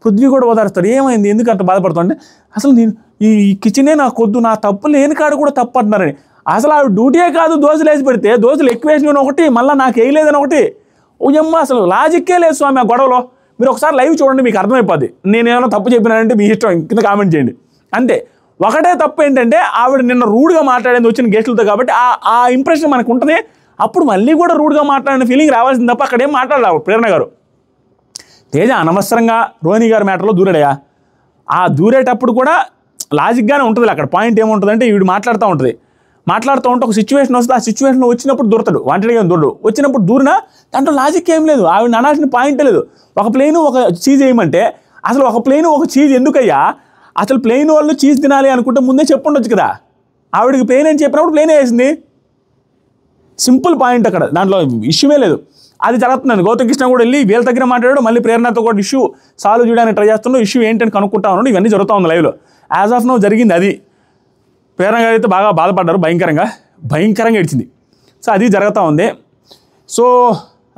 పృథ్వీ కూడా ఓదారుస్తాడు. ఏమైంది ఎందుకు అంత బాధపడుతుంటే అసలు నేను ఈ కిచెనే నాకు వద్దు, నా తప్పు లేని కాడు కూడా తప్పు అంటున్నారని. అసలు ఆవిడ డ్యూటీయే కాదు, దోశలు వేసి పెడితే దోశలు ఎక్కువ వేసిన ఒకటి, మళ్ళీ నాకు వేయలేదని ఒకటి. ఓయమ్మ అసలు లాజిక్కే లేదు స్వామి ఆ గొడవలో. మీరు ఒకసారి లైవ్ చూడండి మీకు అర్థమైపోద్ది. నేను ఏమైనా తప్పు చెప్పినానంటే మీ ఇష్టం, కింద కామెంట్ చేయండి అంతే. ఒకటే తప్పు ఏంటంటే ఆవిడ నిన్న రూడ్గా మాట్లాడేది వచ్చిన గెస్టులతో కాబట్టి ఆ ఇంప్రెషన్ మనకు ఉంటుంది. అప్పుడు మళ్ళీ కూడా రూడ్గా మాట్లాడిన ఫీలింగ్ రావాల్సింది తప్ప అక్కడ ఏం మాట్లాడలేవు ప్రేరణ గారు. తేజ అనవసరంగా రోహిణి గారి మ్యాటర్లో దూరాడయా. ఆ దూరేటప్పుడు కూడా లాజిక్గానే ఉంటుంది. అక్కడ పాయింట్ ఏముంటుందంటే ఈవిడ మాట్లాడుతూ ఉంటుంది. మాట్లాడుతూ ఉంటే ఒక సిచ్యువేషన్ వస్తుంది. ఆ సిచ్యువేషన్లో వచ్చినప్పుడు దూరతాడు, వాంటెడ్గా దూరడు. వచ్చినప్పుడు దూరినా దాంట్లో లాజిక్ ఏం లేదు. ఆవిడ అనాల్సిన పాయింటే లేదు. ఒక ప్లేన్ ఒక చీజ్ వేయమంటే అసలు ఒక ప్లేన్ ఒక చీజ్ ఎందుకయ్యా, అసలు ప్లేన్ వాళ్ళు చీజ్ తినాలి అనుకుంటే ముందే చెప్పుండొచ్చు కదా. ఆవిడకి ప్లేన్ అని చెప్పినప్పుడు ప్లేనే వేసింది. సింపుల్ పాయింట్ అక్కడ, దాంట్లో ఇష్యూమే లేదు. అది జరుగుతుందండి. గౌతమ్ కృష్ణ కూడా వెళ్ళి వీళ్ళ దగ్గర మాట్లాడాడు, మళ్ళీ ప్రేరణతో కూడా ఇష్యూ సాల్వ్ చేయడానికి ట్రై చేస్తున్నాడు. ఇష్యూ ఏంటని కనుక్కుంటా ఉన్నాడు. ఇవన్నీ జరుగుతూ ఉంది లైవ్లో. యాజ్ ఆఫ్ నో జరిగింది అది. ప్రేరణ గారు అయితే బాగా బాధపడ్డారు, భయంకరంగా ఏడ్చింది. సో అది జరుగుతూ ఉంది. సో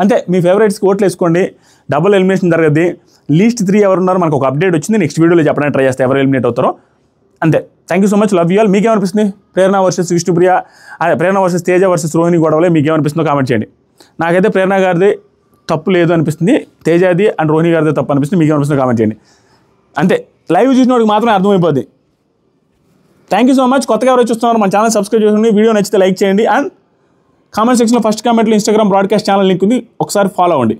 అంతే, మీ ఫేవరెట్స్కి ఓట్లు వేసుకోండి. Double elimination జరగద్ది. లీస్ట్ 3 ఎవరున్నారు మనకు ఒక అప్డేట్ వచ్చింది. నెక్స్ట్ వీడియోలో చెప్పడానికి ట్రై చేస్తే ఎవరు ఎలిమినేట్ అవుతారో. అంతే. Thank you so much, love you all. మీకేమనిపిస్తుంది Prerana versus Vishnupriya, Prerana versus Teja versus Rohini గొడవలే మీకేమనిపిస్తుందో కామెంట్ చేయండి. నాకైతే ప్రేరణ గారిది తప్పు లేదు అనిపిస్తుంది, తేజది అండ్ రోహిణి గారిది తప్పు అనిపిస్తుంది. మీకేమనిపిస్తుందో కామెంట్ చేయండి. అంతే, లైవ్ చూసినోడికి మాత్రమే అర్థమైపోద్ది. Thank you so much. కొత్తగా ఎవరు చూస్తున్నారు మన ఛానల్ సబ్స్క్రైబ్ చేసుకోండి. వీడియో నచ్చితే లైక్ చేయండి. అండ్ కామెంట్ సెక్షన్లో ఫస్ట్ కామెంట్లో ఇన్స్టాగ్రామ్ బ్రాడ్కాస్ట్ ఛానల్ లింక్ ఉంది, ఒకసారి ఫాలో అవ్వండి.